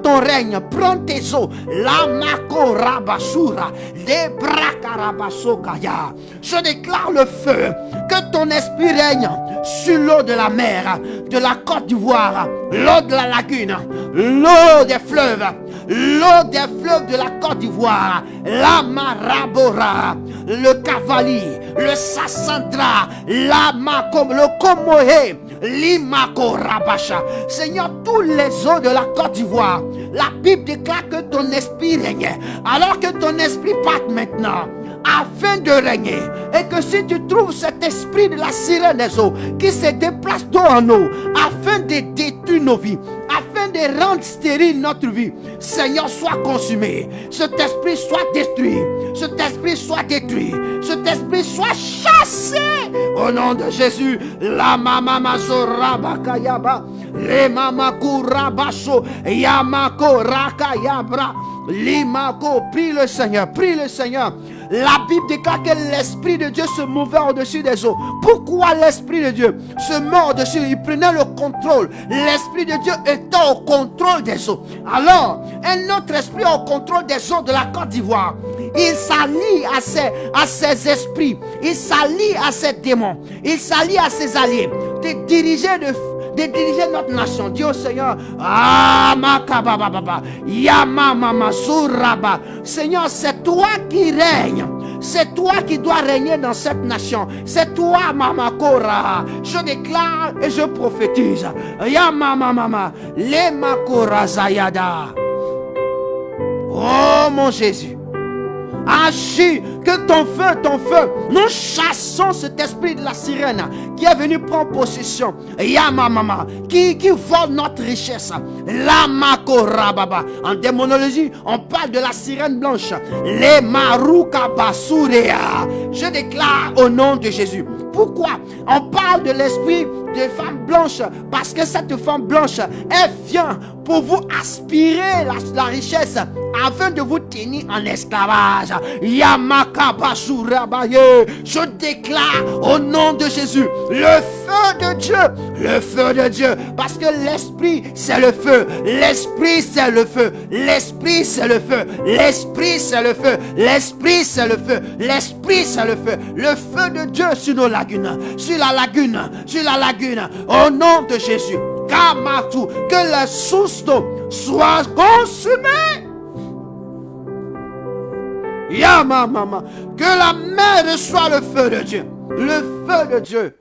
tes eaux. La makorabasura, les brakarabasokaya. Je déclare le feu, que ton esprit règne sur l'eau de la mer, de la Côte d'Ivoire, l'eau de la lagune, l'eau des fleuves de la Côte d'Ivoire, la marabora, le cavalier, le sassandra, la makom, le komohe, l'imako rabasha. Seigneur, tous les eaux de la Côte d'Ivoire, la Bible déclare que ton esprit règne. Alors que ton esprit parte maintenant, afin de régner, et que si tu trouves cet esprit de la sirène des eaux qui se déplace d'eau en eau afin de détruire nos vies, afin de rendre stérile notre vie, Seigneur, sois consumé, cet esprit soit détruit, cet esprit soit détruit, cet esprit soit chassé au nom de Jésus. La mama mazora bakayaba, le mama kurabaso yamako rakayabra, limako. Prie le Seigneur, prie le Seigneur. La Bible déclare que l'Esprit de Dieu se mouvait au-dessus des eaux. Pourquoi l'Esprit de Dieu se met au-dessus? Il prenait le contrôle. L'Esprit de Dieu était au contrôle des eaux. Alors, un autre esprit au contrôle des eaux de la Côte d'Ivoire, il s'allie à ses esprits, il s'allie à ses démons, il s'allie à ses alliés, de diriger notre nation. Dis au Seigneur, Seigneur, c'est toi qui règnes. C'est toi qui dois régner dans cette nation. C'est toi, Mamakora. Je déclare et je prophétise. Yamamama, les Makora Zayada. Oh mon Jésus. agis, que ton feu, nous chassons cet esprit de la sirène qui est venu prendre possession, Yamamama, qui vole notre richesse, Lamakorababa. En démonologie, on parle de la sirène blanche, les Maruka Basurea. Je déclare au nom de Jésus. Pourquoi on parle de l'esprit de femme blanche? Parce que cette femme blanche, elle vient pour vous aspirer la richesse afin de vous tenir en esclavage. Yamakabasurabaye. Je déclare au nom de Jésus le feu de Dieu. Le feu de Dieu. Parce que l'esprit c'est le feu. L'esprit c'est le feu. L'esprit c'est le feu. L'esprit c'est le feu. L'esprit c'est le feu. L'esprit c'est le feu. Le feu de Dieu sur nos lagunes. Sur la lagune. Sur la lagune. Au nom de Jésus. Kamatu. Que la source d'eau soit consumée. Yamamama. Que la mer reçoit le feu de Dieu. Le feu de Dieu.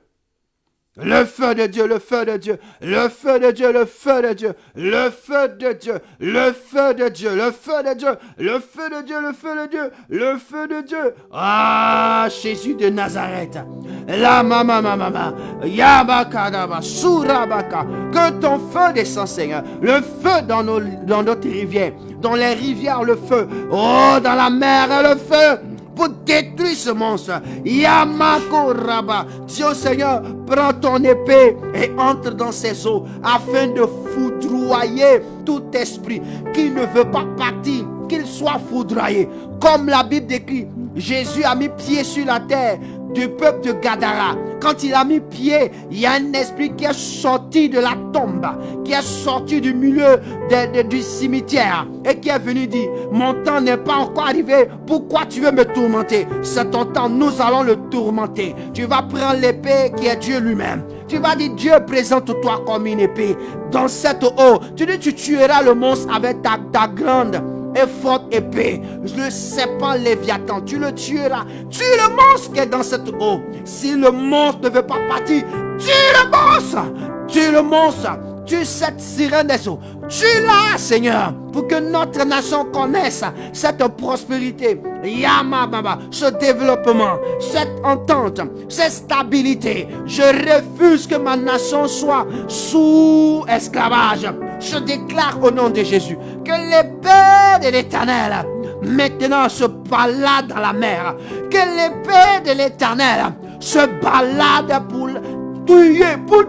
Le feu de Dieu, le feu de Dieu, le feu de Dieu, le feu de Dieu, le feu de Dieu, le feu de Dieu, le feu de Dieu, le feu de Dieu, le feu de Dieu, le feu de Dieu. Ah, Jésus de Nazareth. La mama mama, Yabakadaba, Surabaka. Que ton feu descend, Seigneur. Le feu dans notre rivière, dans les rivières, le feu. Oh, dans la mer, le feu. Pour détruire ce monstre. Yamako Rabba. Dieu Seigneur, prends ton épée et entre dans ses eaux afin de foudroyer tout esprit qui ne veut pas partir, qu'il soit foudroyé. Comme la Bible décrit, Jésus a mis pied sur la terre du peuple de Gadara. Quand il a mis pied, il y a un esprit qui est sorti de la tombe, qui est sorti du milieu du cimetière et qui est venu dire: mon temps n'est pas encore arrivé, pourquoi tu veux me tourmenter? C'est ton temps, nous allons le tourmenter. Tu vas prendre l'épée qui est Dieu lui-même. Tu vas dire: Dieu, présente-toi comme une épée. Dans cette eau, tu dis: tu tueras le monstre avec ta grande et forte épée. Le serpent Léviathan, tu le tueras. Tue le monstre qui est dans cette eau. Si le monstre ne veut pas partir, tue le monstre. Tue le monstre. Tue cette sirène des eaux. Tue-la, Seigneur, pour que notre nation connaisse cette prospérité, Yamababa, ce développement, cette entente, cette stabilité. Je refuse que ma nation soit sous esclavage. Je déclare au nom de Jésus que l'épée de l'Éternel maintenant se balade dans la mer. Que l'épée de l'Éternel se balade pour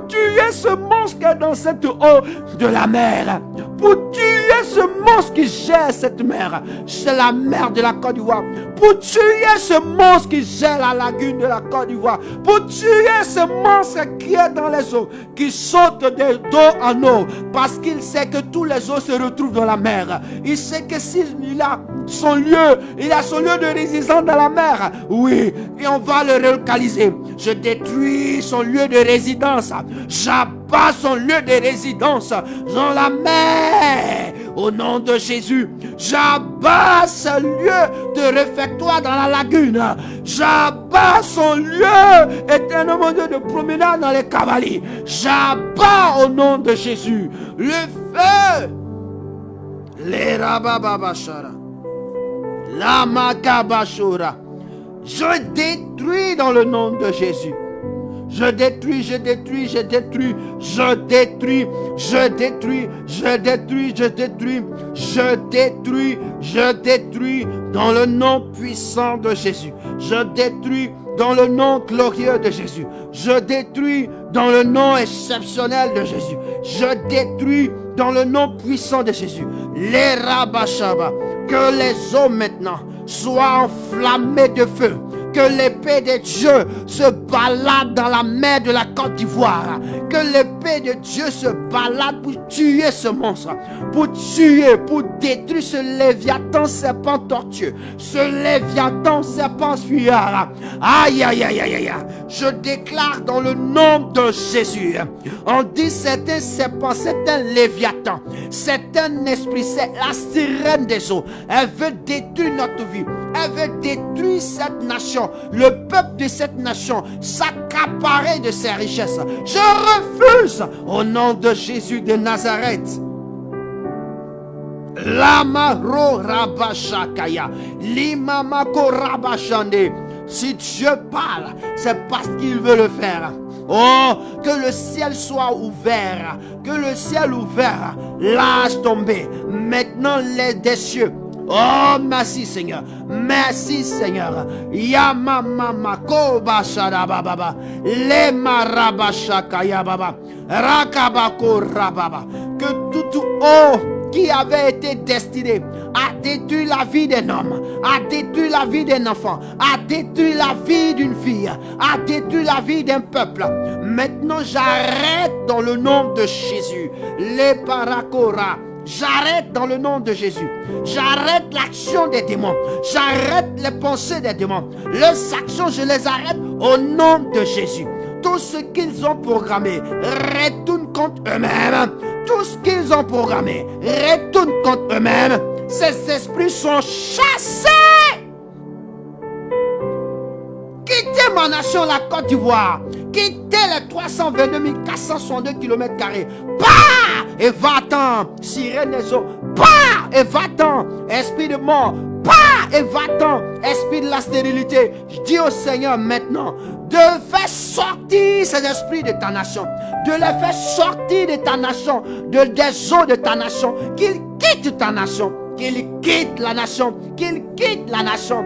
tuer ce monstre qui est dans cette eau de la mer. Pour tuer ce monstre qui gère cette mer. C'est la mer de la Côte d'Ivoire. Pour tuer ce monstre qui gère la lagune de la Côte d'Ivoire. Pour tuer ce monstre qui est dans les eaux, qui saute d'eau en eau. Parce qu'il sait que tous les eaux se retrouvent dans la mer. Il sait que s'il a son lieu, il a son lieu de résidence dans la mer. Oui, et on va le relocaliser. Je détruis son lieu de résidence. J'abats son lieu de résidence dans la mer. Au nom de Jésus, j'abats ce lieu de réfectoire dans la lagune. J'abats son lieu éternellement de promenade dans les cavaliers. J'abats au nom de Jésus le feu. Les rabababashara. La makabashura. Je détruis dans le nom de Jésus. Je détruis, je détruis, je détruis, je détruis, je détruis, je détruis, je détruis, je détruis, je détruis dans le nom puissant de Jésus. Je détruis dans le nom glorieux de Jésus. Je détruis dans le nom exceptionnel de Jésus. Je détruis dans le nom puissant de Jésus. Les rabashaba. Que les eaux maintenant soient enflammées de feu. Que l'épée de Dieu se balade dans la mer de la Côte d'Ivoire. Que l'épée de Dieu se balade pour tuer ce monstre. Pour tuer, pour détruire ce léviathan serpent tortueux. Ce léviathan serpent fuyard. Aïe, aïe, aïe, aïe, aïe. Je déclare dans le nom de Jésus. On dit c'est un serpent, c'est un léviathan. C'est un esprit, c'est la sirène des eaux. Elle veut détruire notre vie. Elle veut détruire cette nation. Le peuple de cette nation s'accaparer de ses richesses. Je refuse au nom de Jésus de Nazareth. Lamaro rabashakaya. Limamako rabashande. Si Dieu parle, c'est parce qu'il veut le faire. Oh, que le ciel soit ouvert. Que le ciel ouvert lâche tomber maintenant les des cieux. Oh, merci Seigneur. Merci Seigneur. Yamamama koba shadababa. Le marabashakaya baba. Rakabako rababa. Que tout qui avait été destiné à détruire la vie d'un homme, à détruire la vie d'un enfant, à détruire la vie d'une fille, à détruire la vie d'un peuple. Maintenant, j'arrête dans le nom de Jésus. Les paracora. J'arrête dans le nom de Jésus. J'arrête l'action des démons. J'arrête les pensées des démons. Leurs actions, je les arrête au nom de Jésus. Tout ce qu'ils ont programmé retourne contre eux-mêmes. Tout ce qu'ils ont programmé retourne contre eux-mêmes. Ces esprits sont chassés. Quittez ma nation, la Côte d'Ivoire. Quittez les 322 462 km². Pars et va-t'en. Sirène des eaux. Pars et va-t'en. Esprit de mort. Pars et va-t'en. Esprit de la stérilité. Je dis au Seigneur maintenant de faire sortir ces esprits de ta nation. De les faire sortir de ta nation. Des eaux de ta nation. Qu'ils quittent ta nation. Qu'ils quittent la nation. Qu'ils quittent la nation.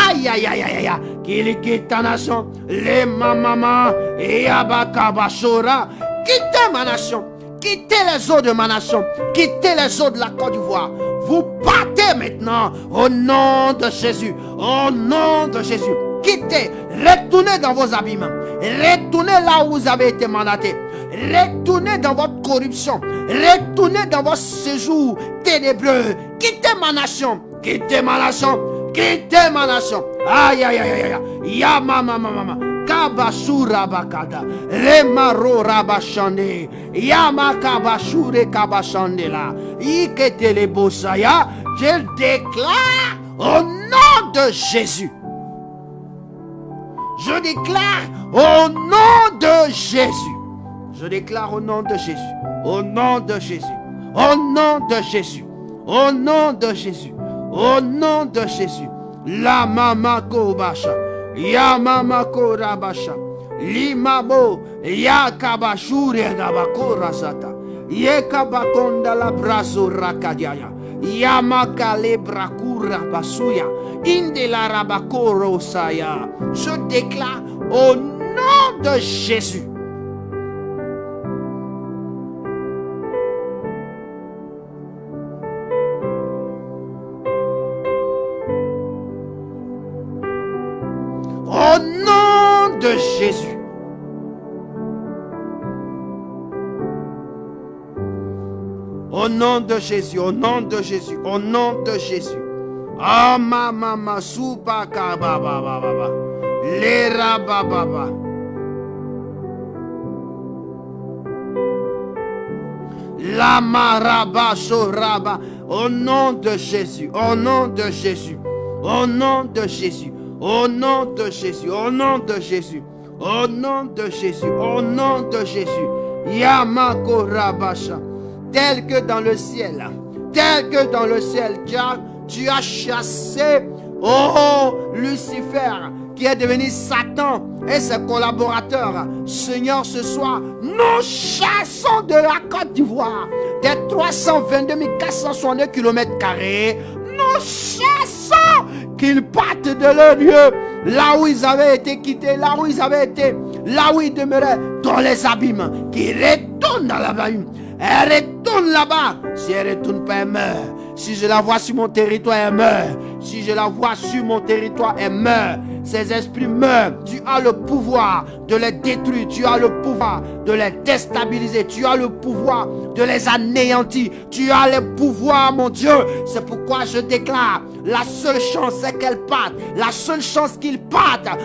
Aïe, aïe, aïe, aïe, aïe. Qu'il quitte ta nation. Les mamama. Et abakabashora. Quittez ma nation. Quittez les eaux de ma nation. Quittez les eaux de la Côte d'Ivoire. Vous partez maintenant au nom de Jésus. Au nom de Jésus. Quittez. Retournez dans vos abîmes. Retournez là où vous avez été mandaté. Retournez dans votre corruption. Retournez dans votre séjour ténébreux. Quittez ma nation. Quittez ma nation. Quittez ma nation. Aïe, aïe, aïe, aïe, aïe. Ya mama, mama. Kabashura bakada. Remaro rabashande. Yama kabashure kabashande la. Ikete le bosaya. Je déclare au nom de Jésus. Je déclare au nom de Jésus. Je déclare au nom de Jésus. Au nom de Jésus. Au nom de Jésus. Au nom de Jésus. Au nom de Jésus. La mama kobasha. Ya mama korabasha. Limabo. Ya kabashure gabakora sata. Ye kabakonda la brazo rakadiaya. Yamaka lebrakura basuya. Inde la rabakoro saya. Je déclare au nom de Jésus. Au nom de Jésus. Au nom de Jésus, au nom de Jésus, au nom de Jésus. Ah mama supa kababa baba. Lera baba. La maraba soraba. Au nom de Jésus, au nom de Jésus, au nom de Jésus, au nom de Jésus, au nom de Jésus, au nom de Jésus, au nom de Jésus. Yamako rabasha. Tel que dans le ciel, tu as chassé, Lucifer, qui est devenu Satan et ses collaborateurs. Seigneur, ce soir, nous chassons de la Côte d'Ivoire, des 322 462 km², nous chassons qu'ils partent de leur lieu, là où ils avaient été quittés, là où ils demeuraient, dans les abîmes, qu'ils retournent dans l'abîme. Elle retourne là-bas. Si elle ne retourne pas, elle meurt. Si je la vois sur mon territoire, elle meurt. Si je la vois sur mon territoire, elle meurt. Ces esprits meurent. Tu as le pouvoir de les détruire. Tu as le pouvoir de les déstabiliser. Tu as le pouvoir de les anéantir. Tu as le pouvoir, mon Dieu. C'est pourquoi je déclare, la seule chance, c'est qu'elle parte. La seule chance qu'ils partent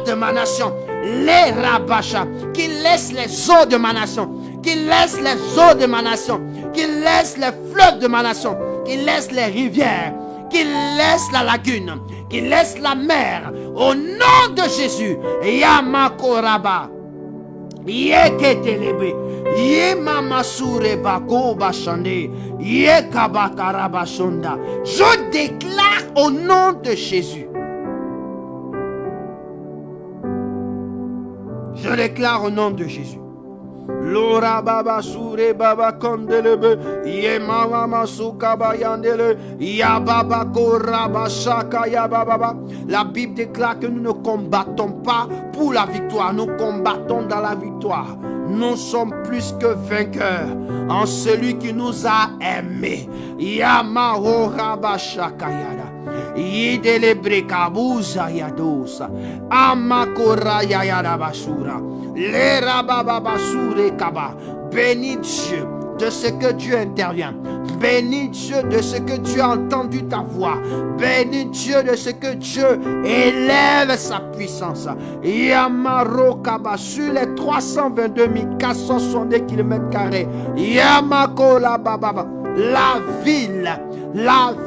de ma nation. Les rabachas, qu'ils laissent les eaux de ma nation. Qu'il laisse les eaux de ma nation, qu'il laisse les fleuves de ma nation, qu'il laisse les rivières, qu'il laisse la lagune, qu'il laisse la mer, au nom de Jésus. Yamakoraba, Yeketelebe, ye mamasure bako bashande, ye kabakarabashonda. Je déclare au nom de Jésus. Je déclare au nom de Jésus. Lora baba sure baba kondelebe, ye mama masuka bayandele, ya baba koraba shaka ya baba. La Bible déclare que nous ne combattons pas pour la victoire, nous combattons dans la victoire. Nous sommes plus que vainqueurs en celui qui nous a aimés. Yama horaba shaka yada. Yidelebre kabuza yadosa. Amakora yada basura. Les rabababasure kaba. Bénis Dieu de ce que Dieu intervient. Bénis Dieu de ce que Dieu a entendu ta voix. Bénis Dieu de ce que Dieu élève sa puissance. Yamaro kaba sur les 322 462 km². Yamako la bababa. La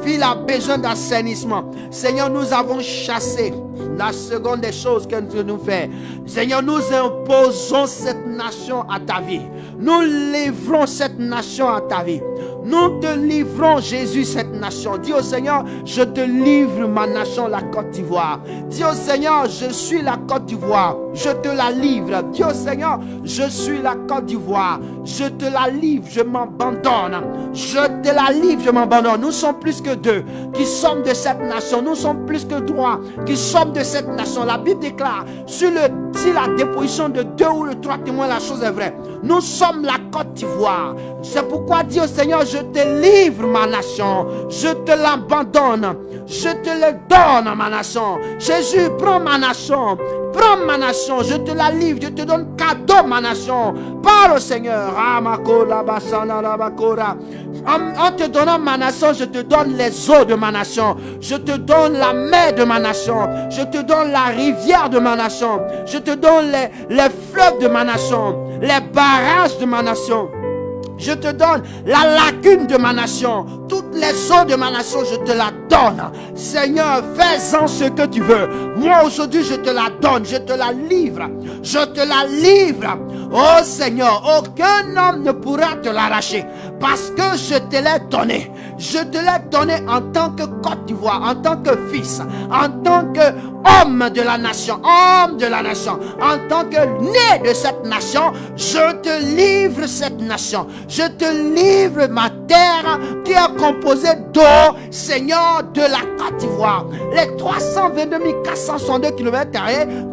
ville a besoin d'assainissement. Seigneur, nous avons chassé. La seconde des choses que nous faisons, Seigneur, nous imposons cette nation à ta vie. Nous livrons cette nation à ta vie. Nous te livrons, Jésus, cette nation. Dis au Seigneur, je te livre ma nation, la Côte d'Ivoire. Dis au Seigneur, je suis la Côte d'Ivoire. Je te la livre. Dis au Seigneur, je suis la Côte d'Ivoire. Je te la livre, je m'abandonne. Je te la livre, je m'abandonne. Nous sommes plus que deux qui sommes de cette nation. Nous sommes plus que trois qui sommes de cette nation. La Bible déclare, sur la déposition de 2 ou de 3 témoins, la chose est vraie. Nous sommes la Côte d'Ivoire. C'est pourquoi dis au Seigneur, je te livre ma nation. Je te l'abandonne. Je te le donne, ma nation. Jésus, prends ma nation. Prends ma nation. Je te la livre. Je te donne cadeau, ma nation. Parle au Seigneur. En te donnant ma nation, je te donne les eaux de ma nation. Je te donne la mer de ma nation. Je te donne la rivière de ma nation. Je te donne les fleuves de ma nation. Les barrages de ma nation. Je te donne la lagune de ma nation. Toutes les eaux de ma nation, je te la donne. Seigneur, fais-en ce que tu veux. Moi, aujourd'hui, je te la donne. Je te la livre. Je te la livre. Oh Seigneur, aucun homme ne pourra te l'arracher. Parce que je te l'ai donné. Je te l'ai donné en tant que Côte d'Ivoire, en tant que fils, en tant que homme de la nation, homme de la nation, en tant que né de cette nation. Je te livre cette nation. Je te livre ma terre qui est composée d'eau, Seigneur, de la Côte d'Ivoire. Les 322 462 km²,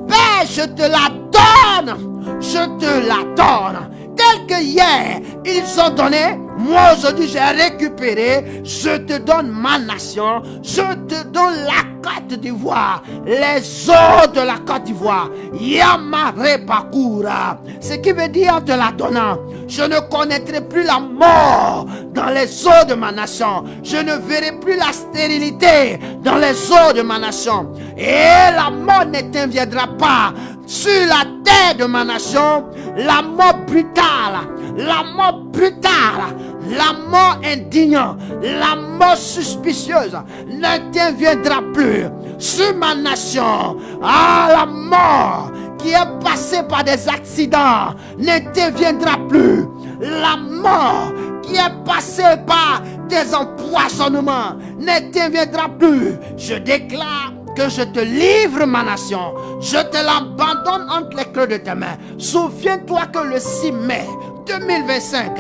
Père, je te la donne. Je te la donne. Tel que hier, ils ont donné, moi aujourd'hui j'ai récupéré. Je te donne ma nation. Je te donne la Côte d'Ivoire. Les eaux de la Côte d'Ivoire. Yamare Bakura. Ce qui veut dire en te la donnant, je ne connaîtrai plus la mort dans les eaux de ma nation. Je ne verrai plus la stérilité dans les eaux de ma nation. Et la mort ne t'inviendra pas sur la terre de ma nation. La mort brutale, la mort brutale, la mort indigne, la mort suspicieuse ne t'inviendra plus sur ma nation. Ah, la mort qui est passée par des accidents ne t'inviendra plus. La mort qui est passée par des empoisonnements ne t'inviendra plus. Je déclare que je te livre ma nation. Je te l'abandonne entre les creux de tes mains. Souviens-toi que le 6 mai 2025,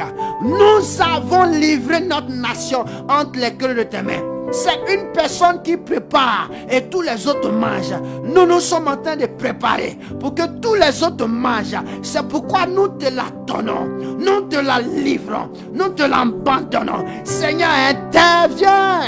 nous avons livré notre nation entre les creux de tes mains. C'est une personne qui prépare et tous les autres mangent. Nous sommes en train de préparer pour que tous les autres mangent. C'est pourquoi nous te la donnons. Nous te la livrons. Nous te l'abandonnons. Seigneur, interviens.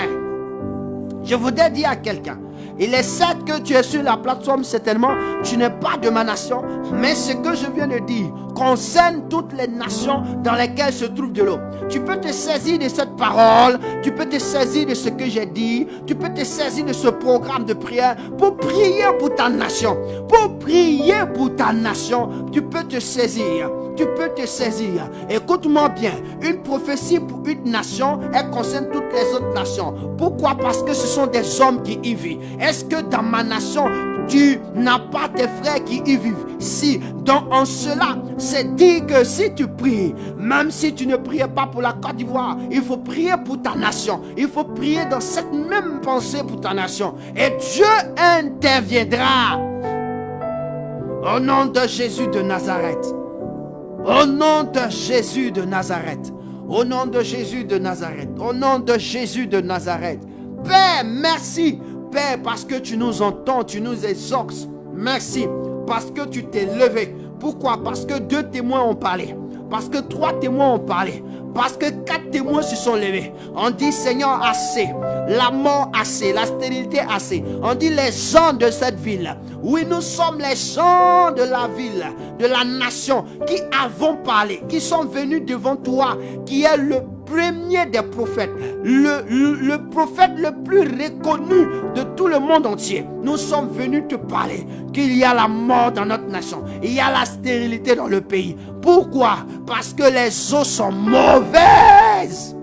Je voudrais dire à quelqu'un, il est certes que tu es sur la plateforme, certainement, tu n'es pas de ma nation, mais ce que je viens de dire concerne toutes les nations dans lesquelles se trouve de l'eau. Tu peux te saisir de cette parole, tu peux te saisir de ce que j'ai dit, tu peux te saisir de ce programme de prière pour prier pour ta nation. Pour prier pour ta nation, tu peux te saisir. Tu peux te saisir. Écoute-moi bien, une prophétie pour une nation, elle concerne toutes les autres nations. Pourquoi? Parce que ce sont des hommes qui y vivent. Est-ce que dans ma nation, tu n'as pas tes frères qui y vivent. Si, donc en cela, c'est dit que si tu pries, même si tu ne priais pas pour la Côte d'Ivoire, il faut prier pour ta nation. Il faut prier dans cette même pensée pour ta nation. Et Dieu interviendra. Au nom de Jésus de Nazareth. Au nom de Jésus de Nazareth. Au nom de Jésus de Nazareth. Au nom de Jésus de Nazareth. Père, merci. Père, parce que tu nous entends, tu nous exauces. Merci. Parce que tu t'es levé. Pourquoi? Parce que 2 témoins ont parlé. Parce que 3 témoins ont parlé. Parce que 4 témoins se sont levés. On dit Seigneur assez. La mort assez. La stérilité assez. On dit les gens de cette ville. Oui, nous sommes les gens de la ville, de la nation qui avons parlé, qui sont venus devant toi, qui est le premier des prophètes, le prophète le plus reconnu de tout le monde entier. Nous sommes venus te parler qu'il y a la mort dans notre nation, il y a la stérilité dans le pays. Pourquoi? Parce que les eaux sont mauvaises.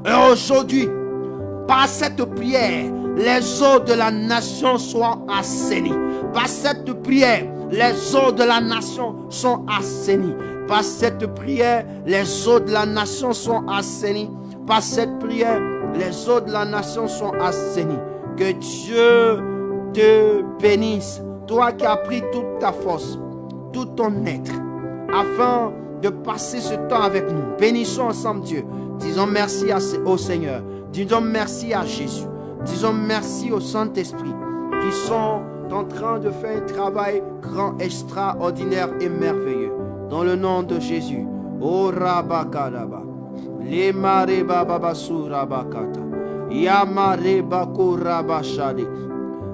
Et aujourd'hui, par cette prière, les eaux de la nation soient assainies. Par cette prière, les eaux de la nation sont assainies. Par cette prière, les eaux de la nation sont assainies. Par cette prière, les eaux de la nation sont assainies. Que Dieu te bénisse, toi qui as pris toute ta force, tout ton être, afin de passer ce temps avec nous. Bénissons ensemble Dieu. Disons merci au Seigneur. Disons merci à Jésus. Disons merci au Saint-Esprit qui sont en train de faire un travail grand, extraordinaire et merveilleux. Dans le nom de Jésus. Oh Rabakadaba. Les mareba babasu rabakata. Yamareba korabashade.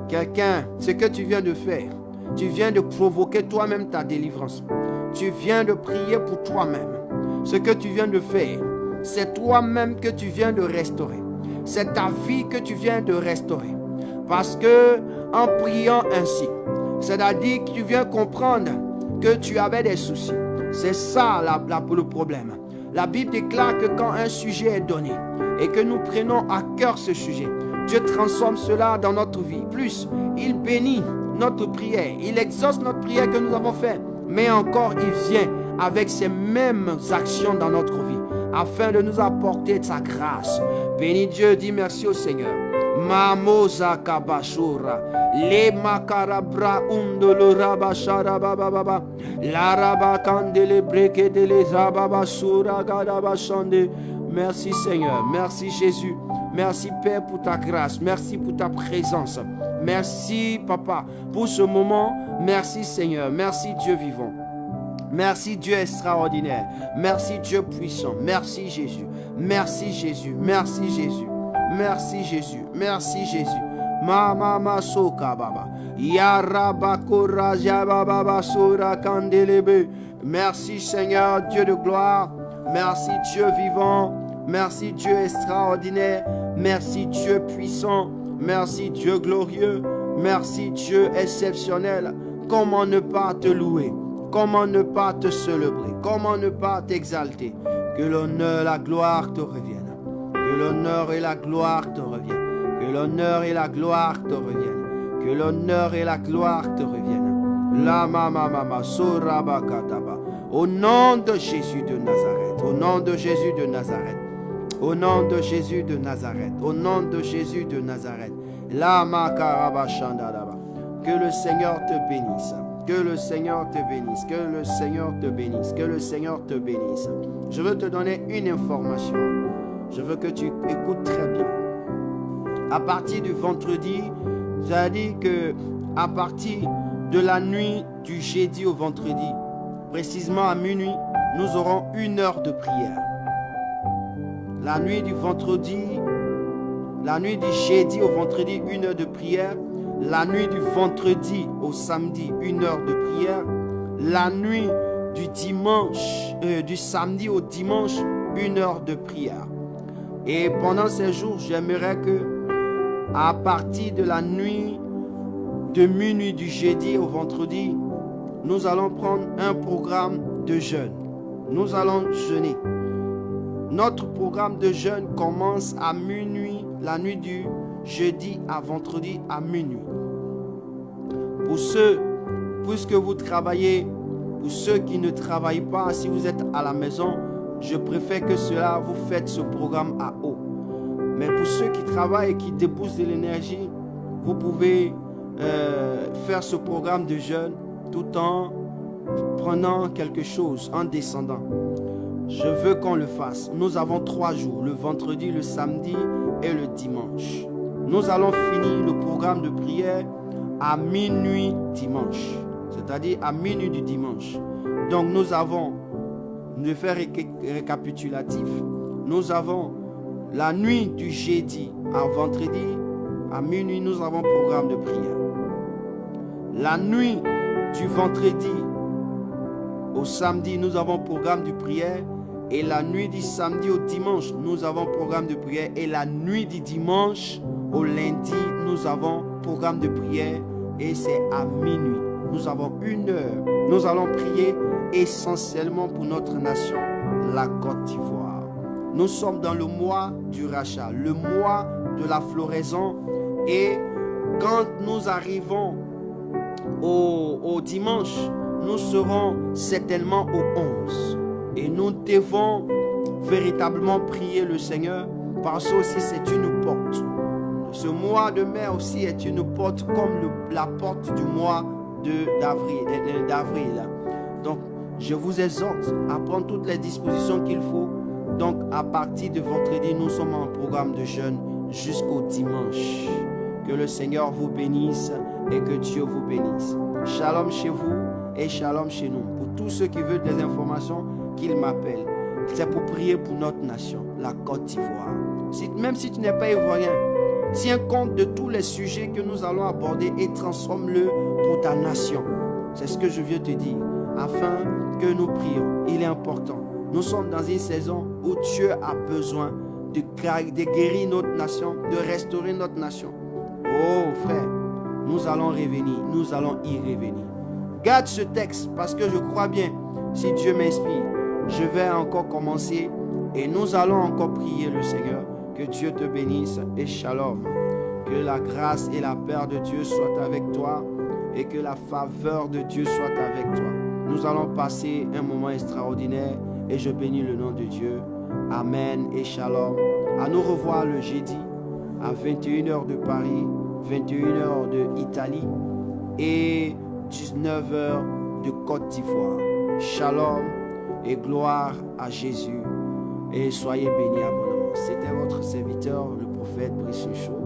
Quelqu'un, ce que tu viens de faire, tu viens de provoquer toi-même ta délivrance. Tu viens de prier pour toi-même. Ce que tu viens de faire, c'est toi-même que tu viens de restaurer. C'est ta vie que tu viens de restaurer. Parce que en priant ainsi, c'est-à-dire que tu viens comprendre que tu avais des soucis. C'est ça le problème. La Bible déclare que quand un sujet est donné et que nous prenons à cœur ce sujet, Dieu transforme cela dans notre vie. Plus, il bénit notre prière. Il exauce notre prière que nous avons faite. Mais encore, il vient avec ces mêmes actions dans notre vie afin de nous apporter sa grâce. Bénis Dieu, dis merci au Seigneur. Mamoza kabashura le makarabra undolo rabashara baba la rabakandele breke de les ababasura gadabashande. Merci Seigneur, merci Jésus, merci Père pour ta grâce, merci pour ta présence, merci Papa pour ce moment, merci Seigneur, merci Dieu vivant. Merci Dieu extraordinaire. Merci Dieu puissant. Merci Jésus. Merci Jésus. Merci Jésus. Merci Jésus. Merci Jésus. Mama soka baba. Yarabakora jababa sura kandelebe. Merci Seigneur Dieu de gloire. Merci Dieu vivant. Merci Dieu extraordinaire. Merci Dieu puissant. Merci Dieu glorieux. Merci Dieu exceptionnel. Comment ne pas te louer? Comment ne pas te célébrer? Comment ne pas t'exalter? Que l'honneur et la gloire te reviennent. Que l'honneur et la gloire te reviennent. Que l'honneur et la gloire te reviennent. Que l'honneur et la gloire te reviennent. La mama sorabakataba. Au nom de Jésus de Nazareth. Au nom de Jésus de Nazareth. Au nom de Jésus de Nazareth. Au nom de Jésus de Nazareth. La makarabashandadaba. Que le Seigneur te bénisse. Que le Seigneur te bénisse, que le Seigneur te bénisse, que le Seigneur te bénisse. Je veux te donner une information. Je veux que tu écoutes très bien. À partir du vendredi, j'ai dit que à partir de la nuit du jeudi au vendredi, précisément à minuit, nous aurons 1 heure de prière. La nuit du vendredi, la nuit du jeudi au vendredi, 1 heure de prière. La nuit du vendredi au samedi, 1 heure de prière. La nuit du dimanche, du samedi au dimanche, 1 heure de prière. Et pendant ces jours, j'aimerais que, à partir de la nuit de minuit du jeudi au vendredi, nous allons prendre un programme de jeûne. Nous allons jeûner. Notre programme de jeûne commence à minuit, la nuit du jeudi à vendredi à minuit. Pour ceux, puisque vous travaillez, pour ceux qui ne travaillent pas, si vous êtes à la maison, je préfère que cela vous faites ce programme à eau. Mais pour ceux qui travaillent et qui dépoussent de l'énergie, vous pouvez faire ce programme de jeûne tout en prenant quelque chose, en descendant. Je veux qu'on le fasse. Nous avons 3 jours, le vendredi, le samedi et le dimanche. Nous allons finir le programme de prière à minuit dimanche, c'est-à-dire à minuit du dimanche. Donc nous avons, de faire récapitulatif, nous avons la nuit du jeudi à vendredi, à minuit, nous avons programme de prière. La nuit du vendredi au samedi, nous avons programme de prière. Et la nuit du samedi au dimanche, nous avons programme de prière. Et la nuit du dimanche au lundi, nous avons programme de prière. Et c'est à minuit. Nous avons 1 heure. Nous allons prier essentiellement pour notre nation, la Côte d'Ivoire. Nous sommes dans le mois du rachat, le mois de la floraison. Et quand nous arrivons au dimanche, nous serons certainement au 11. Et nous devons véritablement prier le Seigneur parce que aussi c'est une porte. Ce mois de mai aussi est une porte comme la porte du mois d'avril. Donc, je vous exhorte à prendre toutes les dispositions qu'il faut. Donc, à partir de vendredi, nous sommes en programme de jeûne jusqu'au dimanche. Que le Seigneur vous bénisse et que Dieu vous bénisse. Shalom chez vous et shalom chez nous. Pour tous ceux qui veulent des informations, qu'ils m'appellent. C'est pour prier pour notre nation, la Côte d'Ivoire. Même si tu n'es pas ivoirien, tiens compte de tous les sujets que nous allons aborder et transforme-le pour ta nation. C'est ce que je viens te dire, afin que nous prions. Il est important. Nous sommes dans une saison où Dieu a besoin de guérir notre nation, de restaurer notre nation. Oh frère, nous allons revenir, nous allons y revenir. Garde ce texte parce que je crois bien, si Dieu m'inspire, je vais encore commencer et nous allons encore prier le Seigneur. Que Dieu te bénisse et shalom. Que la grâce et la paix de Dieu soient avec toi et que la faveur de Dieu soit avec toi. Nous allons passer un moment extraordinaire et je bénis le nom de Dieu. Amen et shalom. À nous revoir le jeudi à 21h de Paris, 21h de Italie et 19h de Côte d'Ivoire. Shalom et gloire à Jésus et soyez bénis abondamment. C'était votre serviteur, le prophète Brice Chaud.